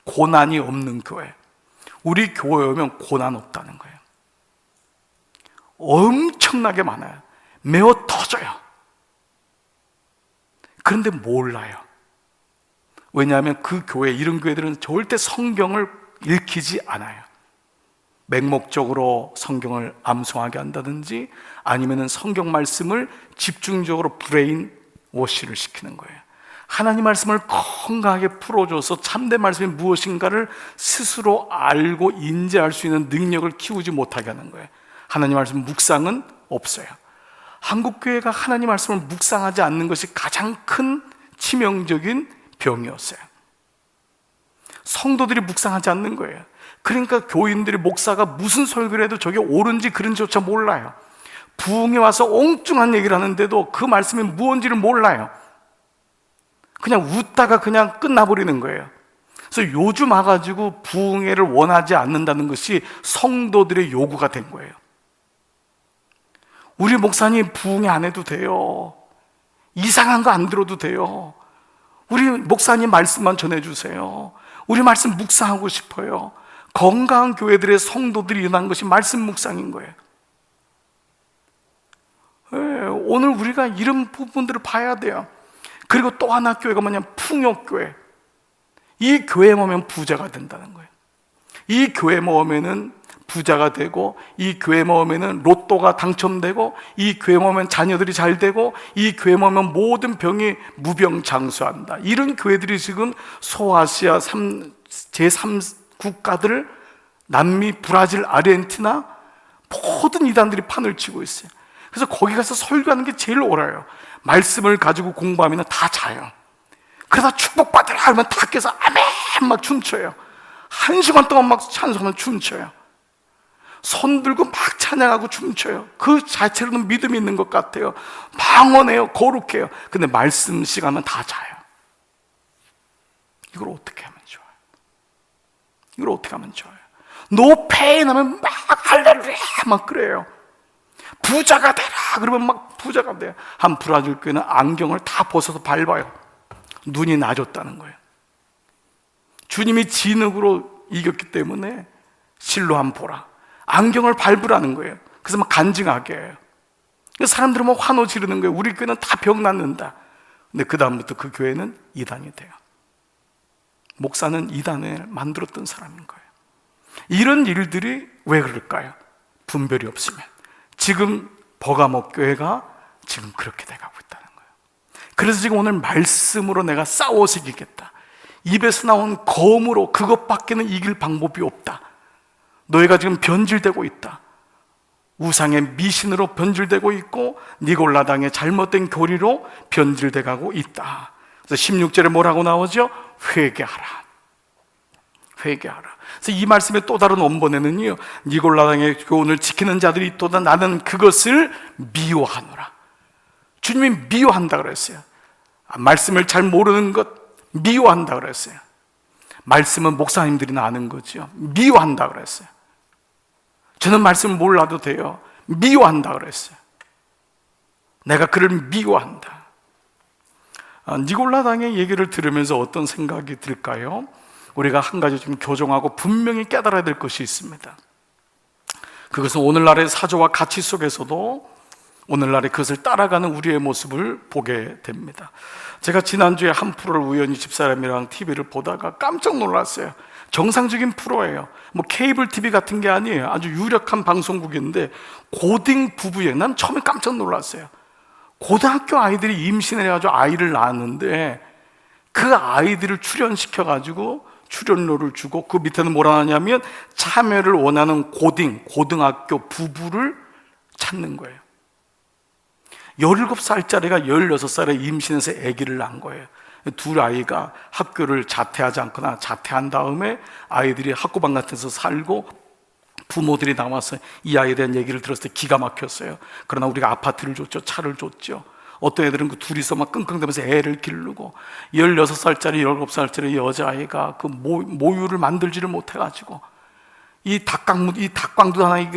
고난이 없는 교회. 우리 교회에 오면 고난 없다는 거예요. 엄청나게 많아요. 메어 터져요. 그런데 몰라요. 왜냐하면 그 교회, 이런 교회들은 절대 성경을 읽히지 않아요. 맹목적으로 성경을 암송하게 한다든지 아니면 성경 말씀을 집중적으로 브레인 워시를 시키는 거예요. 하나님 말씀을 건강하게 풀어줘서 참된 말씀이 무엇인가를 스스로 알고 인지할 수 있는 능력을 키우지 못하게 하는 거예요. 하나님 말씀 묵상은 없어요. 한국교회가 하나님 말씀을 묵상하지 않는 것이 가장 큰 치명적인 병이었어요. 성도들이 묵상하지 않는 거예요. 그러니까 교인들이, 목사가 무슨 설교를 해도 저게 옳은지 그른지조차 몰라요. 부흥에 와서 엉뚱한 얘기를 하는데도 그 말씀이 무엇인지를 몰라요. 그냥 웃다가 그냥 끝나버리는 거예요. 그래서 요즘 와가지고 부흥회를 원하지 않는다는 것이 성도들의 요구가 된 거예요. 우리 목사님 부흥회 안 해도 돼요. 이상한 거 안 들어도 돼요. 우리 목사님 말씀만 전해주세요. 우리 말씀 묵상하고 싶어요. 건강한 교회들의 성도들이 일어난 것이 말씀 묵상인 거예요. 오늘 우리가 이런 부분들을 봐야 돼요. 그리고 또 하나 교회가 뭐냐면 풍요교회. 이 교회에 오면 부자가 된다는 거예요. 이 교회에 오면은 부자가 되고, 이 교회 모으면 로또가 당첨되고, 이 교회 모으면 자녀들이 잘 되고, 이 교회 모으면 모든 병이 무병장수한다. 이런 교회들이 지금 소아시아 제3 국가들, 남미, 브라질, 아르헨티나 모든 이단들이 판을 치고 있어요. 그래서 거기 가서 설교하는 게 제일 옳아요. 말씀을 가지고 공부하면 다 자요. 그러다 축복받으라 하면 다 깨서 아멘 막 춤춰요. 1시간 동안 막 찬송하면 춤춰요. 손 들고 막 찬양하고 춤춰요. 그 자체로는 믿음이 있는 것 같아요. 방언해요. 거룩해요. 근데 말씀 시간은 다 자요. 이걸 어떻게 하면 좋아요? 이걸 어떻게 하면 좋아요? 노페인 하면 막 할렐루야 막 그래요. 부자가 되라 그러면 막 부자가 돼요. 한 브라질 교회는 안경을 다 벗어서 밟아요. 눈이 나아졌다는 거예요. 주님이 진흙으로 이겼기 때문에 실로 한번 보라. 안경을 밟으라는 거예요. 그래서 막 간증하게 해요. 사람들은 막 환호 지르는 거예요. 우리 교회는 다 병 낫는다. 근데 그 다음부터 그 교회는 이단이 돼요. 목사는 이단을 만들었던 사람인 거예요. 이런 일들이 왜 그럴까요? 분별이 없으면. 지금 버가모 교회가 지금 그렇게 돼가고 있다는 거예요. 그래서 지금 오늘 말씀으로 내가 싸워서 이기겠다. 입에서 나온 검으로 그것밖에는 이길 방법이 없다. 너희가 지금 변질되고 있다. 우상의 미신으로 변질되고 있고 니골라당의 잘못된 교리로 변질돼 가고 있다. 그래서 16절에 뭐라고 나오죠? 회개하라. 회개하라. 그래서 이 말씀의 또 다른 원본에는요, 니골라당의 교훈을 지키는 자들이 있도다. 나는 그것을 미워하노라. 주님이 미워한다 그랬어요. 말씀을 잘 모르는 것 미워한다 그랬어요. 말씀은 목사님들이나 아는 거죠. 미워한다 그랬어요. 저는 말씀을 몰라도 돼요. 미워한다 그랬어요. 내가 그를 미워한다. 니골라당의 얘기를 들으면서 어떤 생각이 들까요? 우리가 한 가지 좀 교정하고 분명히 깨달아야 될 것이 있습니다. 그것은 오늘날의 사조와 가치 속에서도 오늘날의 그것을 따라가는 우리의 모습을 보게 됩니다. 제가 지난주에 한 프로를 우연히 집사람이랑 TV를 보다가 깜짝 놀랐어요. 정상적인 프로예요. 뭐 케이블 TV 같은 게 아니에요. 아주 유력한 방송국인데 고딩 부부예요. 난 처음에 깜짝 놀랐어요. 고등학교 아이들이 임신을 해가지고 아이를 낳았는데 그 아이들을 출연시켜가지고 출연료를 주고 그 밑에는 뭐라 하냐면 참여를 원하는 고등학교 부부를 찾는 거예요. 17살짜리가 16살에 임신해서 아기를 낳은 거예요. 두 아이가 학교를 자퇴하지 않거나 자퇴한 다음에 아이들이 학고방 같은 데서 살고 부모들이 나와서 이 아이에 대한 얘기를 들었을 때 기가 막혔어요. 그러나 우리가 아파트를 줬죠. 차를 줬죠. 어떤 애들은 그 둘이서 막 끙끙대면서 애를 기르고 16살짜리 17살짜리 여자아이가 그 모유를 만들지를 못해가지고 이 닭광도 하나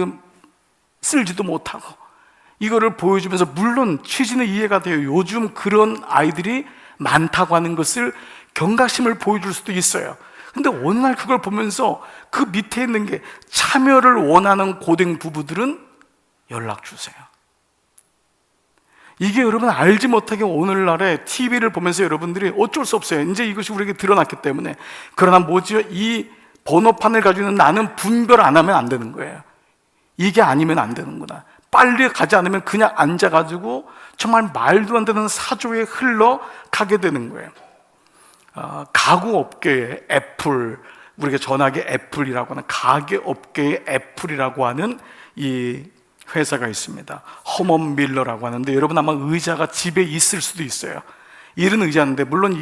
쓸지도 못하고 이거를 보여주면서 물론 취지는 이해가 돼요. 요즘 그런 아이들이 많다고 하는 것을 경각심을 보여줄 수도 있어요. 근데 어느 날 그걸 보면서 그 밑에 있는 게 참여를 원하는 고등 부부들은 연락 주세요. 이게 여러분 알지 못하게 오늘날에 TV를 보면서 여러분들이 어쩔 수 없어요. 이제 이것이 우리에게 드러났기 때문에. 그러나 뭐지요? 이 번호판을 가지고 있는 나는 분별 안 하면 안 되는 거예요. 이게 아니면 안 되는구나. 빨리 가지 않으면 그냥 앉아가지고 정말 말도 안 되는 사조에 흘러가게 되는 거예요. 가구업계의 애플, 우리가 전화기 애플이라고 하는 가게업계의 애플이라고 하는 이 회사가 있습니다. 허먼 밀러라고 하는데 여러분 아마 의자가 집에 있을 수도 있어요. 이런 의자인데 물론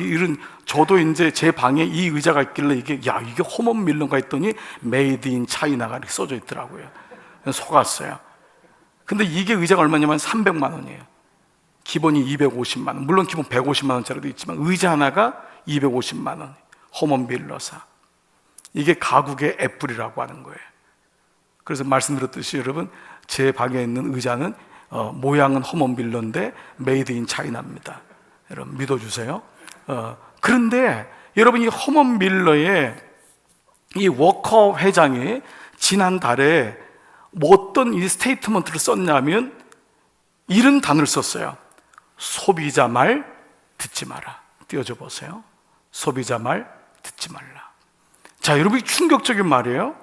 저도 이제 제 방에 이 의자가 있길래 이게 허먼 밀러가 있더니 메이드 인 차이나가 이렇게 써져 있더라고요. 속았어요. 근데 이게 의자가 얼마냐면 300만 원이에요. 기본이 250만 원. 물론 기본 150만 원짜리도 있지만 의자 하나가 250만 원. 허먼 밀러사. 이게 가구의 애플이라고 하는 거예요. 그래서 말씀드렸듯이 여러분 제 방에 있는 의자는 모양은 허먼 밀러인데 메이드 인 차이나입니다. 여러분 믿어주세요. 그런데 여러분 이 허먼 밀러의 이 워커 회장이 지난달에 어떤 이 스테이트먼트를 썼냐면 이런 단어를 썼어요. 소비자 말 듣지 마라. 띄워줘 보세요. 소비자 말 듣지 말라. 자, 여러분 충격적인 말이에요.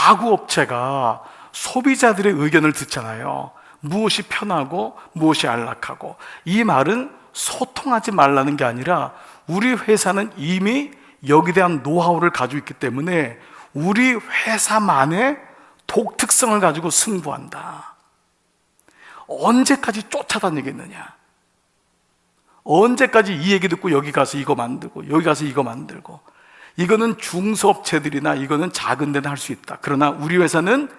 가구업체가 소비자들의 의견을 듣잖아요. 무엇이 편하고 무엇이 안락하고. 이 말은 소통하지 말라는 게 아니라 우리 회사는 이미 여기에 대한 노하우를 가지고 있기 때문에 우리 회사만의 독특성을 가지고 승부한다. 언제까지 쫓아다니겠느냐? 언제까지 이 얘기 듣고 여기 가서 이거 만들고 여기 가서 이거 만들고. 이거는 중소업체들이나 이거는 작은 데는 할 수 있다. 그러나 우리 회사는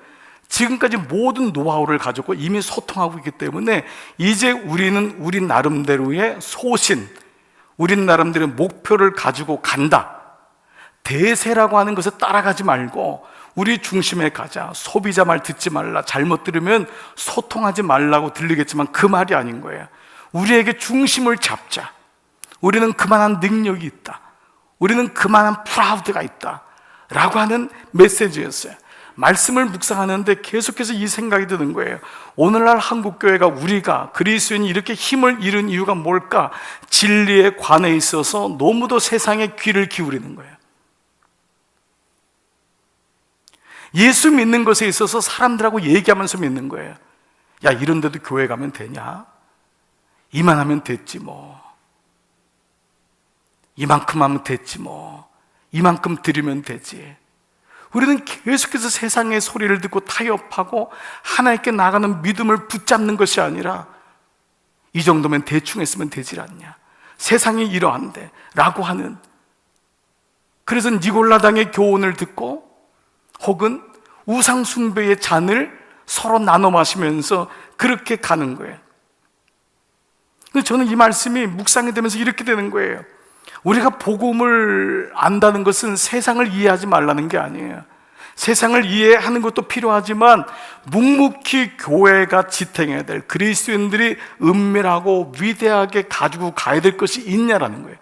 지금까지 모든 노하우를 가지고 이미 소통하고 있기 때문에 이제 우리는 우리 나름대로의 소신, 우리 나름대로의 목표를 가지고 간다. 대세라고 하는 것에 따라가지 말고 우리 중심에 가자. 소비자 말 듣지 말라. 잘못 들으면 소통하지 말라고 들리겠지만 그 말이 아닌 거예요. 우리에게 중심을 잡자. 우리는 그만한 능력이 있다. 우리는 그만한 프라우드가 있다 라고 하는 메시지였어요. 말씀을 묵상하는데 계속해서 이 생각이 드는 거예요. 오늘날 한국교회가 우리가 그리스도인이 이렇게 힘을 잃은 이유가 뭘까? 진리에 관해 있어서 너무도 세상에 귀를 기울이는 거예요. 예수 믿는 것에 있어서 사람들하고 얘기하면서 믿는 거예요. 야, 이런 데도 교회 가면 되냐? 이만하면 됐지 뭐. 이만큼 하면 됐지 뭐. 이만큼 드리면 되지. 우리는 계속해서 세상의 소리를 듣고 타협하고 하나님께 나가는 믿음을 붙잡는 것이 아니라 이 정도면 대충 했으면 되질 않냐, 세상이 이러한데 라고 하는, 그래서 니골라당의 교훈을 듣고 혹은 우상숭배의 잔을 서로 나눠 마시면서 그렇게 가는 거예요. 근데 저는 이 말씀이 묵상이 되면서 이렇게 되는 거예요. 우리가 복음을 안다는 것은 세상을 이해하지 말라는 게 아니에요. 세상을 이해하는 것도 필요하지만 묵묵히 교회가 지탱해야 될, 그리스도인들이 은밀하고 위대하게 가지고 가야 될 것이 있냐라는 거예요.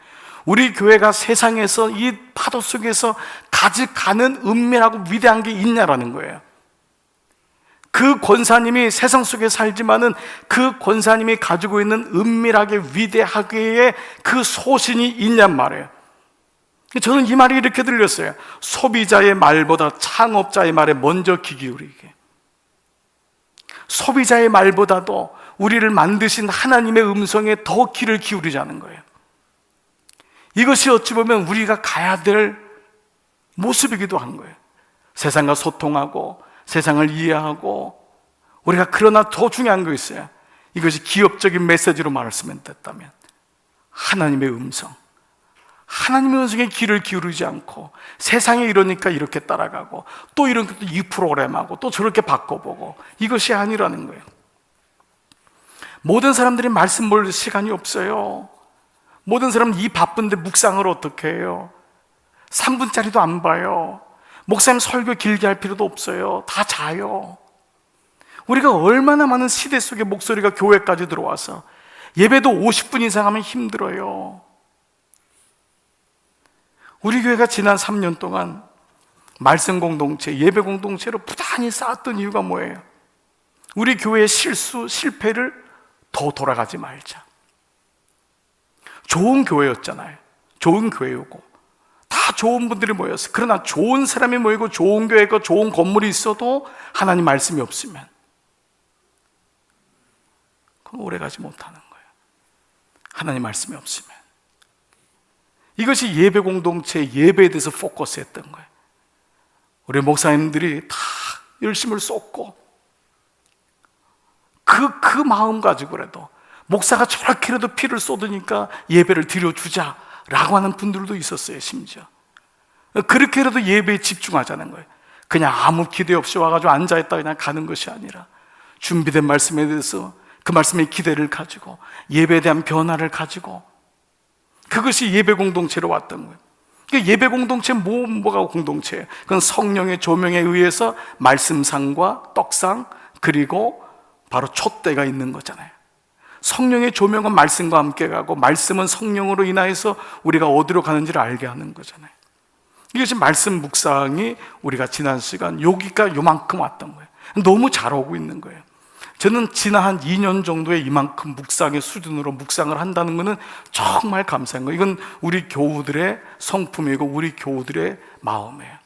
우리 교회가 세상에서 이 파도 속에서 가져가는 은밀하고 위대한 게 있냐라는 거예요. 그 권사님이 세상 속에 살지만은 그 권사님이 가지고 있는 은밀하게 위대하게의 그 소신이 있냔 말이에요. 저는 이 말이 이렇게 들렸어요. 소비자의 말보다 창업자의 말에 먼저 귀 기울이게. 소비자의 말보다도 우리를 만드신 하나님의 음성에 더 귀를 기울이자는 거예요. 이것이 어찌 보면 우리가 가야 될 모습이기도 한 거예요. 세상과 소통하고 세상을 이해하고, 우리가 그러나 더 중요한 거 있어요. 이것이 기업적인 메시지로 말씀을 됐다면 하나님의 음성, 하나님의 음성에 귀를 기울이지 않고 세상에 이러니까 이렇게 따라가고 또 이런 것도 이 프로그램하고 또 저렇게 바꿔보고, 이것이 아니라는 거예요. 모든 사람들이 말씀 볼 시간이 없어요. 모든 사람은 이 바쁜데 묵상을 어떻게 해요? 3분짜리도 안 봐요. 목사님 설교 길게 할 필요도 없어요. 다 자요. 우리가 얼마나 많은 시대 속에 목소리가 교회까지 들어와서 예배도 50분 이상 하면 힘들어요. 우리 교회가 지난 3년 동안 말씀 공동체, 예배 공동체로 부단히 쌓았던 이유가 뭐예요? 우리 교회의 실수, 실패를 더 돌아가지 말자. 좋은 교회였잖아요. 좋은 교회였고 다 좋은 분들이 모였어요. 그러나 좋은 사람이 모이고 좋은 교회가 좋은 건물이 있어도 하나님 말씀이 없으면 그건 오래가지 못하는 거예요. 하나님 말씀이 없으면. 이것이 예배 공동체, 예배에 대해서 포커스했던 거예요. 우리 목사님들이 다 열심을 쏟고 그 마음 가지고라도 목사가 저렇게라도 피를 쏟으니까 예배를 드려주자라고 하는 분들도 있었어요. 심지어 그렇게라도 예배에 집중하자는 거예요. 그냥 아무 기대 없이 와가지고 앉아있다 그냥 가는 것이 아니라 준비된 말씀에 대해서 그 말씀의 기대를 가지고 예배에 대한 변화를 가지고, 그것이 예배 공동체로 왔던 거예요. 그러니까 예배 공동체 뭐가 공동체예요? 그건 성령의 조명에 의해서 말씀상과 떡상 그리고 바로 촛대가 있는 거잖아요. 성령의 조명은 말씀과 함께 가고 말씀은 성령으로 인하여서 우리가 어디로 가는지를 알게 하는 거잖아요. 이것이 말씀 묵상이 우리가 지난 시간 여기가 요만큼 왔던 거예요. 너무 잘 오고 있는 거예요. 저는 지난 한 2년 정도에 이만큼 묵상의 수준으로 묵상을 한다는 것은 정말 감사한 거예요. 이건 우리 교우들의 성품이고 우리 교우들의 마음이에요.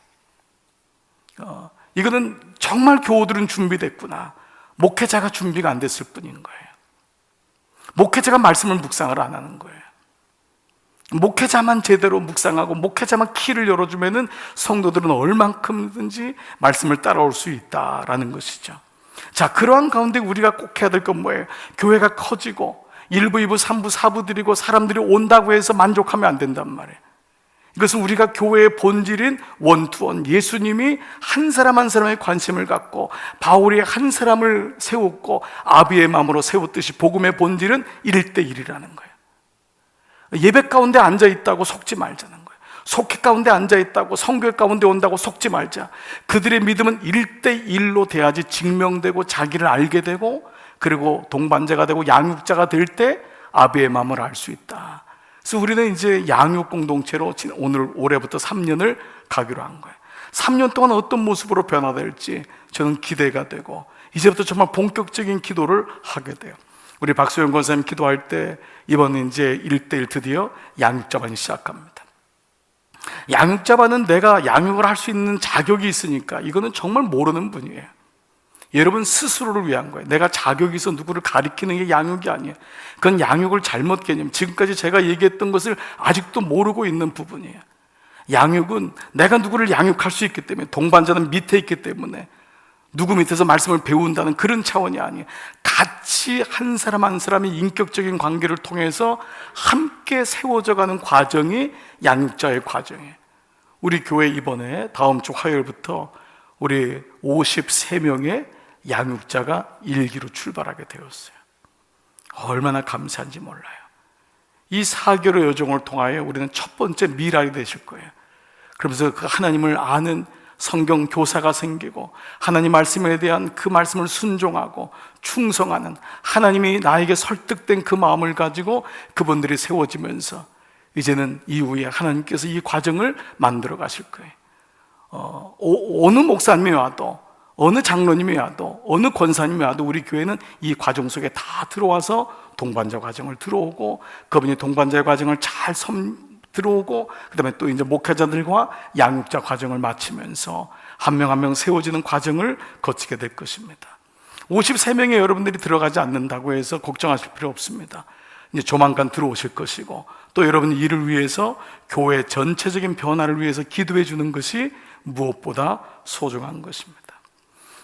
이거는 정말 교우들은 준비됐구나. 목회자가 준비가 안 됐을 뿐인 거예요. 목회자가 말씀을 묵상을 안 하는 거예요. 목회자만 제대로 묵상하고 목회자만 키를 열어주면은 성도들은 얼만큼든지 말씀을 따라올 수 있다라는 것이죠. 자, 그러한 가운데 우리가 꼭 해야 될 건 뭐예요? 교회가 커지고 1부, 2부, 3부, 4부 드리고 사람들이 온다고 해서 만족하면 안 된단 말이에요. 이것은 우리가 교회의 본질인 원투원, 예수님이 한 사람 한 사람에 관심을 갖고 바울이 한 사람을 세웠고 아비의 마음으로 세웠듯이 복음의 본질은 1대1이라는 거예요. 예배 가운데 앉아있다고 속지 말자는 거예요. 속회 가운데 앉아있다고 성교 가운데 온다고 속지 말자. 그들의 믿음은 1대1로 돼야지 증명되고 자기를 알게 되고 그리고 동반자가 되고 양육자가 될 때 아비의 마음을 알 수 있다. 그래서 우리는 이제 양육 공동체로 올해부터 3년을 가기로 한 거예요. 3년 동안 어떤 모습으로 변화될지 저는 기대가 되고 이제부터 정말 본격적인 기도를 하게 돼요. 우리 박소영 권사님 기도할 때 이번에 이제 1대1 드디어 양육자반이 시작합니다. 양육자반은 내가 양육을 할 수 있는 자격이 있으니까 이거는 정말 모르는 분이에요. 여러분 스스로를 위한 거예요. 내가 자격이 있어 누구를 가리키는 게 양육이 아니에요. 그건 양육을 잘못 개념. 지금까지 제가 얘기했던 것을 아직도 모르고 있는 부분이에요. 양육은 내가 누구를 양육할 수 있기 때문에, 동반자는 밑에 있기 때문에 누구 밑에서 말씀을 배운다는 그런 차원이 아니에요. 같이 한 사람 한 사람이 인격적인 관계를 통해서 함께 세워져 가는 과정이 양육자의 과정이에요. 우리 교회 이번에 다음 주 화요일부터 우리 53명의 양육자가 일기로 출발하게 되었어요. 얼마나 감사한지 몰라요. 이 4개월의 여정을 통하여 우리는 첫 번째 미랄이 되실 거예요. 그러면서 그 하나님을 아는 성경 교사가 생기고 하나님 말씀에 대한 그 말씀을 순종하고 충성하는, 하나님이 나에게 설득된 그 마음을 가지고 그분들이 세워지면서 이제는 이후에 하나님께서 이 과정을 만들어 가실 거예요. 어느 목사님이 와도, 어느 장로님이 와도, 어느 권사님이 와도 우리 교회는 이 과정 속에 다 들어와서 동반자 과정을 들어오고, 그분이 동반자의 과정을 잘 들어오고, 그 다음에 또 이제 목회자들과 양육자 과정을 마치면서 한 명 한 명 세워지는 과정을 거치게 될 것입니다. 53명의 여러분들이 들어가지 않는다고 해서 걱정하실 필요 없습니다. 이제 조만간 들어오실 것이고, 또 여러분의 일을 위해서 교회 전체적인 변화를 위해서 기도해 주는 것이 무엇보다 소중한 것입니다.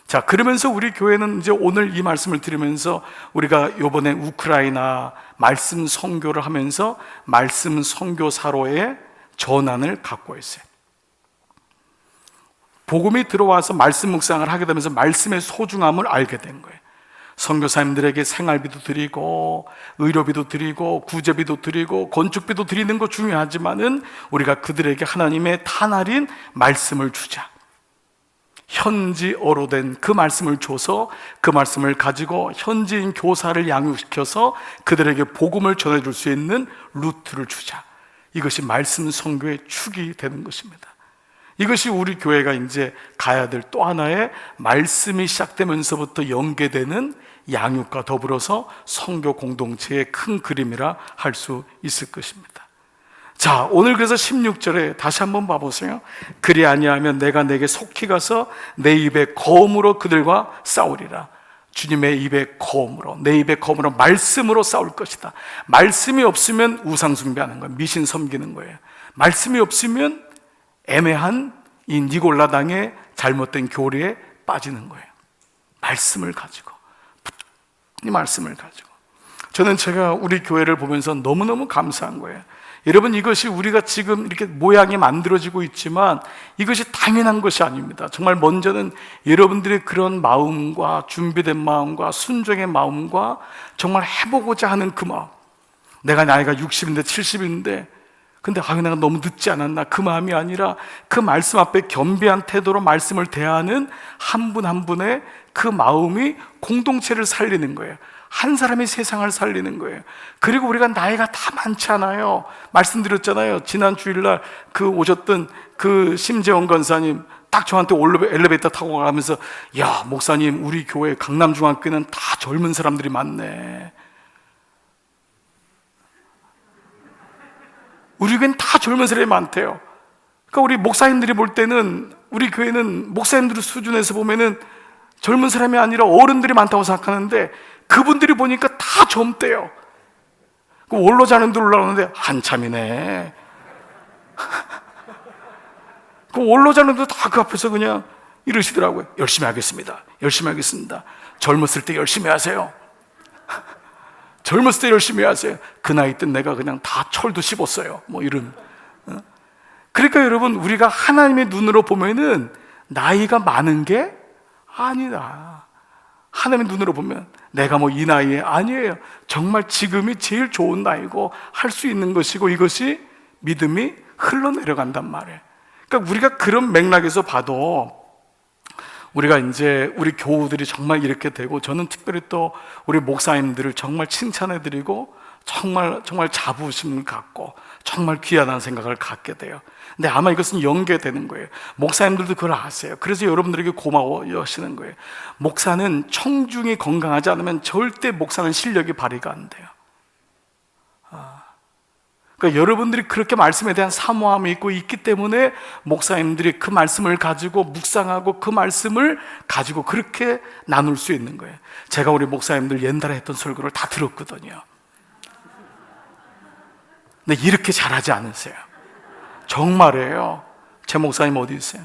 자, 그러면서 우리 교회는 이제 오늘 이 말씀을 들으면서 우리가 이번에 우크라이나 말씀 선교를 하면서 말씀 선교사로의 전환을 갖고 있어요. 복음이 들어와서 말씀 묵상을 하게 되면서 말씀의 소중함을 알게 된 거예요. 선교사님들에게 생활비도 드리고 의료비도 드리고 구제비도 드리고 건축비도 드리는 거 중요하지만은 우리가 그들에게 하나님의 탄알인 말씀을 주자. 현지어로 된 그 말씀을 줘서 그 말씀을 가지고 현지인 교사를 양육시켜서 그들에게 복음을 전해줄 수 있는 루트를 주자. 이것이 말씀 선교의 축이 되는 것입니다. 이것이 우리 교회가 이제 가야 될 또 하나의 말씀이 시작되면서부터 연계되는 양육과 더불어서 선교 공동체의 큰 그림이라 할 수 있을 것입니다. 자, 오늘 그래서 16절에 다시 한번 봐보세요. 그리 아니하면 내가 내게 속히 가서 내 입의 검으로 그들과 싸우리라. 주님의 입의 검으로, 내 입의 검으로 말씀으로 싸울 것이다. 말씀이 없으면 우상 숭배하는 거예요. 미신 섬기는 거예요. 말씀이 없으면 애매한 이 니골라당의 잘못된 교리에 빠지는 거예요. 말씀을 가지고, 이 말씀을 가지고. 저는 제가 우리 교회를 보면서 너무너무 감사한 거예요. 여러분, 이것이 우리가 지금 이렇게 모양이 만들어지고 있지만 이것이 당연한 것이 아닙니다. 정말 먼저는 여러분들의 그런 마음과 준비된 마음과 순종의 마음과 정말 해보고자 하는 그 마음. 내가 나이가 60인데 70인데 근데 내가 너무 늦지 않았나, 그 마음이 아니라 그 말씀 앞에 겸비한 태도로 말씀을 대하는 한 분 한 분의 그 마음이 공동체를 살리는 거예요. 한 사람이 세상을 살리는 거예요. 그리고 우리가 나이가 다 많잖아요. 말씀드렸잖아요. 지난 주일날 그 오셨던 그 심재원 권사님 딱 저한테 엘리베이터 타고 가면서, 야, 목사님, 우리 교회 강남중학교는 다 젊은 사람들이 많네. 우리 교회는 다 젊은 사람이 많대요. 그러니까 우리 목사님들이 볼 때는 우리 교회는 목사님들 수준에서 보면은 젊은 사람이 아니라 어른들이 많다고 생각하는데 그분들이 보니까 다 젊대요. 그 원로자님들 올라오는데 한참이네. 그 원로자님들 다 그 앞에서 그냥 이러시더라고요. 열심히 하겠습니다. 열심히 하겠습니다. 젊었을 때 열심히 하세요. 젊었을 때 열심히 하세요. 그 나이 때 내가 그냥 다 철도 씹었어요. 뭐 이런. 그러니까 여러분, 우리가 하나님의 눈으로 보면은 나이가 많은 게 아니다. 하나님의 눈으로 보면 내가 뭐 이 나이에 아니에요. 정말 지금이 제일 좋은 나이고 할 수 있는 것이고 이것이 믿음이 흘러내려간단 말이에요. 그러니까 우리가 그런 맥락에서 봐도 우리가 이제 우리 교우들이 정말 이렇게 되고, 저는 특별히 또 우리 목사님들을 정말 칭찬해드리고 정말 자부심을 갖고 정말 귀하다는 생각을 갖게 돼요. 근데 아마 이것은 연계되는 거예요. 목사님들도 그걸 아세요. 그래서 여러분들에게 고마워 하시는 거예요. 목사는 청중이 건강하지 않으면 절대 목사는 실력이 발휘가 안 돼요. 그러니까 여러분들이 그렇게 말씀에 대한 사모함이 있기 때문에 목사님들이 그 말씀을 가지고 묵상하고 그 말씀을 가지고 그렇게 나눌 수 있는 거예요. 제가 우리 목사님들 옛날에 했던 설교를 다 들었거든요. 근데 이렇게 잘하지 않으세요. 정말이에요. 제 목사님 어디 있어요?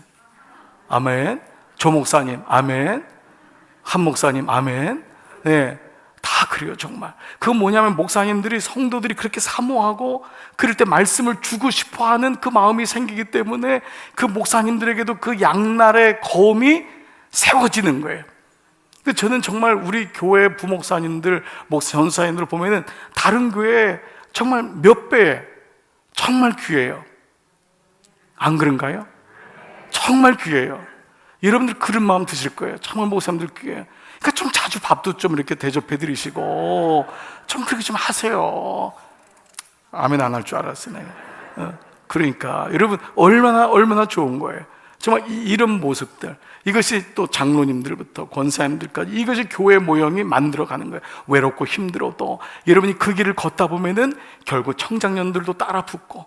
아멘. 조 목사님 아멘. 한 목사님 아멘. 네, 다 그래요. 정말 그건 뭐냐면 목사님들이, 성도들이 그렇게 사모하고 그럴 때 말씀을 주고 싶어하는 그 마음이 생기기 때문에 그 목사님들에게도 그 양날의 검이 세워지는 거예요. 근데 저는 정말 우리 교회 부목사님들, 전사님들 보면은 다른 교회 정말 몇 배 정말 귀해요. 안 그런가요? 정말 귀해요. 여러분들 그런 마음 드실 거예요. 정말 목사님들 귀해요. 그러니까 좀 자주 밥도 좀 이렇게 대접해 드리시고 좀 그렇게 좀 하세요. 아멘 안 할 줄 알았어요 내가. 그러니까 여러분 얼마나 좋은 거예요. 정말 이런 모습들, 이것이 또 장로님들부터 권사님들까지 이것이 교회 모형이 만들어가는 거예요. 외롭고 힘들어도 여러분이 그 길을 걷다 보면은 결국 청장년들도 따라 붙고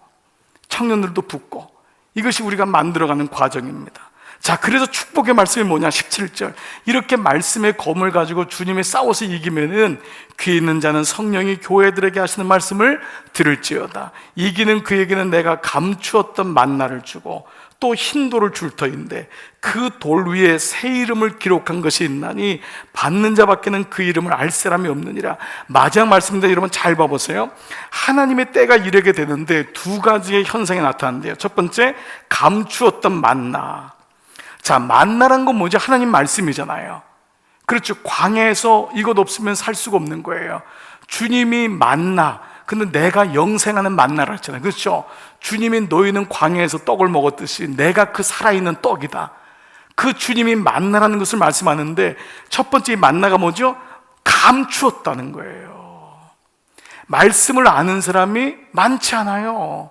청년들도 붙고, 이것이 우리가 만들어가는 과정입니다. 자, 그래서 축복의 말씀이 뭐냐? 17절. 이렇게 말씀의 검을 가지고 주님의 싸워서 이기면은 귀 있는 자는 성령이 교회들에게 하시는 말씀을 들을지어다. 이기는 그에게는 내가 감추었던 만나를 주고 또 흰 돌을 줄 터인데 그 돌 위에 새 이름을 기록한 것이 있나니 받는 자밖에는 그 이름을 알 사람이 없느니라. 마지막 말씀인데 여러분 잘 봐보세요. 하나님의 때가 이르게 되는데 두 가지의 현상이 나타난대요. 첫 번째, 감추었던 만나. 자, 만나란 건 뭐죠? 하나님 말씀이잖아요. 그렇죠. 광야에서 이것 없으면 살 수가 없는 거예요. 주님이 만나, 근데 내가 영생하는 만나라 했잖아요. 그렇죠. 주님이 너희는 광야에서 떡을 먹었듯이 내가 그 살아있는 떡이다. 그 주님이 만나라는 것을 말씀하는데 첫 번째 만나가 뭐죠? 감추었다는 거예요. 말씀을 아는 사람이 많지 않아요.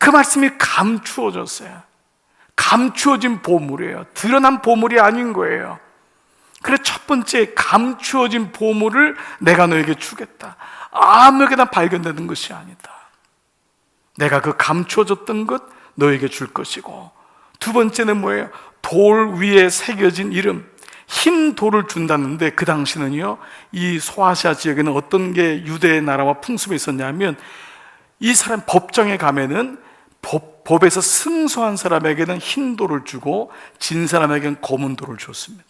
그 말씀이 감추어졌어요. 감추어진 보물이에요. 드러난 보물이 아닌 거예요. 그래서 첫 번째, 감추어진 보물을 내가 너에게 주겠다. 아무에게나 발견되는 것이 아니다. 내가 그 감추어졌던 것 너에게 줄 것이고, 두 번째는 뭐예요? 돌 위에 새겨진 이름. 흰 돌을 준다는데 그 당시는요, 이 소아시아 지역에는 어떤 게 유대 나라와 풍습이 있었냐면, 이 사람 법정에 가면은 법에서 승소한 사람에게는 흰 돌을 주고 진 사람에게는 검은 돌을 줬습니다.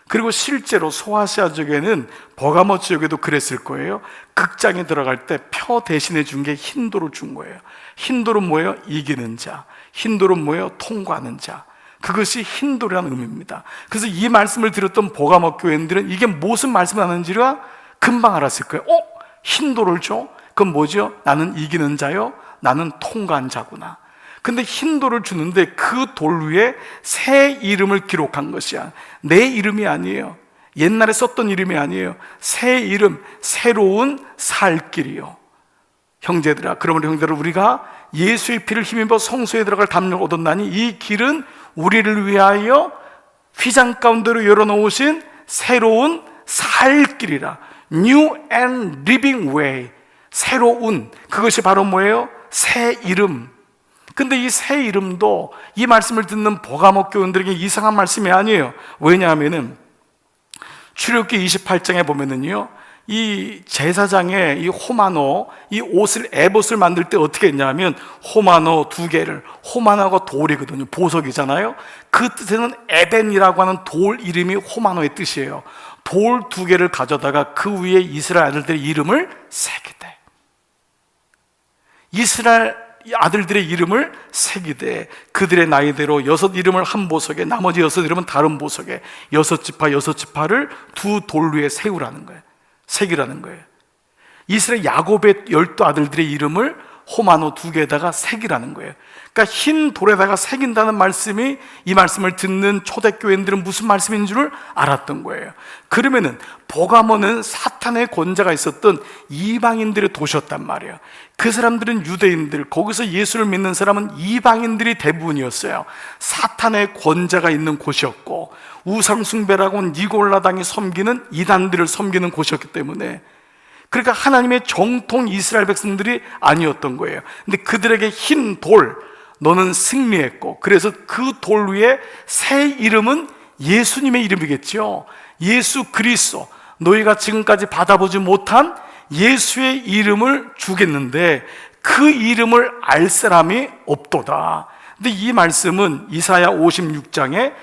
그리고 실제로 소아시아 지역에는 버가모 지역에도 그랬을 거예요. 극장에 들어갈 때 표 대신에 준 게 흰 돌을 준 거예요. 흰 돌은 뭐예요? 이기는 자. 흰 돌은 뭐예요? 통과하는 자. 그것이 흰 돌이라는 의미입니다. 그래서 이 말씀을 들었던 버가모 교인들은 이게 무슨 말씀을 하는지가 금방 알았을 거예요. 흰 돌을 줘? 그건 뭐죠? 나는 이기는 자요, 나는 통과한 자구나. 근데 흰 돌을 주는데 그 돌 위에 새 이름을 기록한 것이야. 내 이름이 아니에요. 옛날에 썼던 이름이 아니에요. 새 이름, 새로운 살 길이요. 형제들아, 그러므로 형제들, 우리가 예수의 피를 힘입어 성소에 들어갈 담력을 얻었나니 이 길은 우리를 위하여 휘장 가운데로 열어놓으신 새로운 살 길이라. New and living way. 새로운, 그것이 바로 뭐예요? 새 이름. 근데 이 새 이름도 이 말씀을 듣는 버가모 교인들에게 이상한 말씀이 아니에요. 왜냐하면은 출애굽기 28장에 보면은요, 이 제사장의 이 호마노, 이 옷을, 에봇을 만들 때 어떻게 했냐면 호마노 2개를, 호마노가 돌이거든요, 보석이잖아요. 그 뜻에는 에벤이라고 하는 돌 이름이 호마노의 뜻이에요. 돌 2개를 가져다가 그 위에 이스라엘 아들들의 이름을 새기되, 이스라엘 아들들의 이름을 새기되 그들의 나이대로 6 이름을 한 보석에, 나머지 6 이름은 다른 보석에 6지파를 2 돌 위에 세우라는 거예요. 새기라는 거예요. 이스라엘 야곱의 12 아들들의 이름을 호마노 2개에다가 새기라는 거예요. 그러니까 흰 돌에다가 새긴다는 말씀이, 이 말씀을 듣는 초대교인들은 무슨 말씀인 줄 알았던 거예요. 그러면은 버가모는 사탄의 권자가 있었던 이방인들의 도시였단 말이에요. 그 사람들은 유대인들, 거기서 예수를 믿는 사람은 이방인들이 대부분이었어요. 사탄의 권자가 있는 곳이었고, 우상숭배라고 니골라당이 섬기는 이단들을 섬기는 곳이었기 때문에, 그러니까 하나님의 정통 이스라엘 백성들이 아니었던 거예요. 근데 그들에게 흰 돌, 너는 승리했고, 그래서 그 돌 위에 새 이름은 예수님의 이름이겠죠. 예수 그리스도, 너희가 지금까지 받아보지 못한 예수의 이름을 주겠는데 그 이름을 알 사람이 없도다. 근데 이 말씀은 이사야 56장에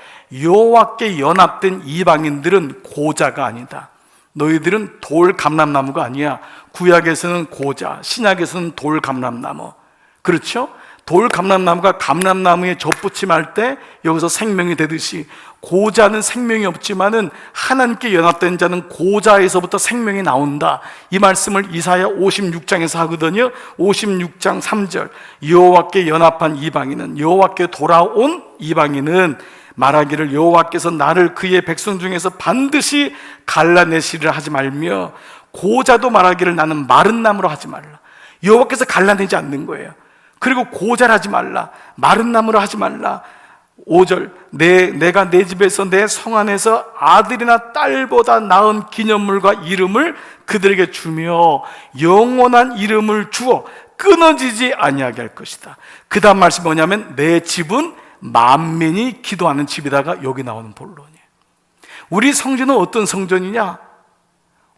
여호와께 연합된 이방인들은 고자가 아니다, 너희들은 돌 감람나무가 아니야. 구약에서는 고자, 신약에서는 돌 감람나무. 그렇죠? 돌 감람나무가 감람나무에 젖붙임할 때 여기서 생명이 되듯이, 고자는 생명이 없지만은 하나님께 연합된 자는 고자에서부터 생명이 나온다. 이 말씀을 이사야 56장에서 하거든요. 56장 3절, 여호와께 연합한 이방인은, 여호와께 돌아온 이방인은 말하기를 여호와께서 나를 그의 백성 중에서 반드시 갈라내시리라 하지 말며, 고자도 말하기를 나는 마른 나무로 하지 말라. 여호와께서 갈라내지 않는 거예요. 그리고 고자를 하지 말라, 마른 나무로 하지 말라. 5절, 내가 내 집에서 내 성 안에서 아들이나 딸보다 나은 기념물과 이름을 그들에게 주며 영원한 이름을 주어 끊어지지 아니하게 할 것이다. 그 다음 말씀이 뭐냐면 내 집은 만민이 기도하는 집이다가 여기 나오는 본론이에요. 우리 성전은 어떤 성전이냐?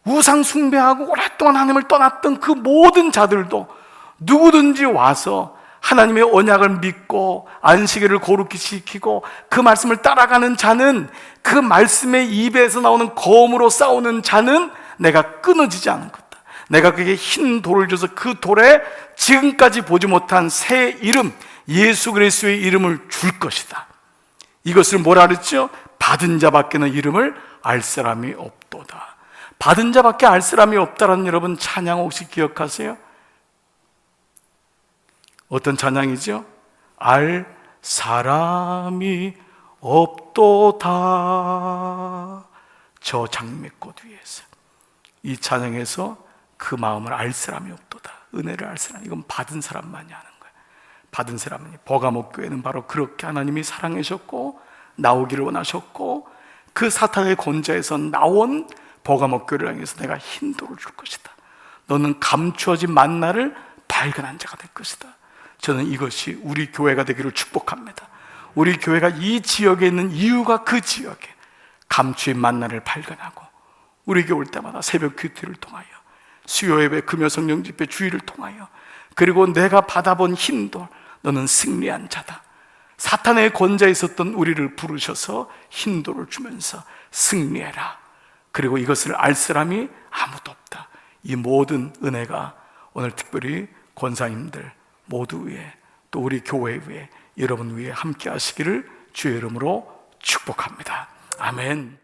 우상 숭배하고 오랫동안 하나님을 떠났던 그 모든 자들도 누구든지 와서 하나님의 언약을 믿고 안식일을 거룩히 지키고 그 말씀을 따라가는 자는, 그 말씀의 입에서 나오는 검으로 싸우는 자는 내가 끊어지지 않은 것이다. 내가 그에게 흰 돌을 줘서 그 돌에 지금까지 보지 못한 새 이름, 예수 그리스도의 이름을 줄 것이다. 이것을 뭐라 그랬죠? 받은 자밖에는 이름을 알 사람이 없도다. 받은 자밖에 알 사람이 없다라는, 여러분 찬양 혹시 기억하세요? 어떤 찬양이죠? 알 사람이 없도다 저 장미꽃 위에서. 이 찬양에서 그 마음을 알 사람이 없도다, 은혜를 알 사람, 이건 받은 사람만이 아는 거예요. 받은 사람만이. 버가모 교회는 바로 그렇게 하나님이 사랑하셨고 나오기를 원하셨고, 그 사탄의 권좌에서 나온 버가모 교회를 향해서 내가 흰 돌을 줄 것이다, 너는 감추어진 만나를 발견한 자가 될 것이다. 저는 이것이 우리 교회가 되기를 축복합니다. 우리 교회가 이 지역에 있는 이유가 그 지역에 감추인 만나를 발견하고, 우리 교회 올 때마다 새벽 큐티를 통하여, 수요 예배, 금요 성령 집회 주일을 통하여, 그리고 내가 받아본 흰 돌, 너는 승리한 자다. 사탄의 권좌에 있었던 우리를 부르셔서 흰 돌을 주면서 승리해라. 그리고 이것을 알 사람이 아무도 없다. 이 모든 은혜가 오늘 특별히 권사님들 모두 위에, 또 우리 교회 위에, 여러분 위에 함께 하시기를 주의 이름으로 축복합니다. 아멘.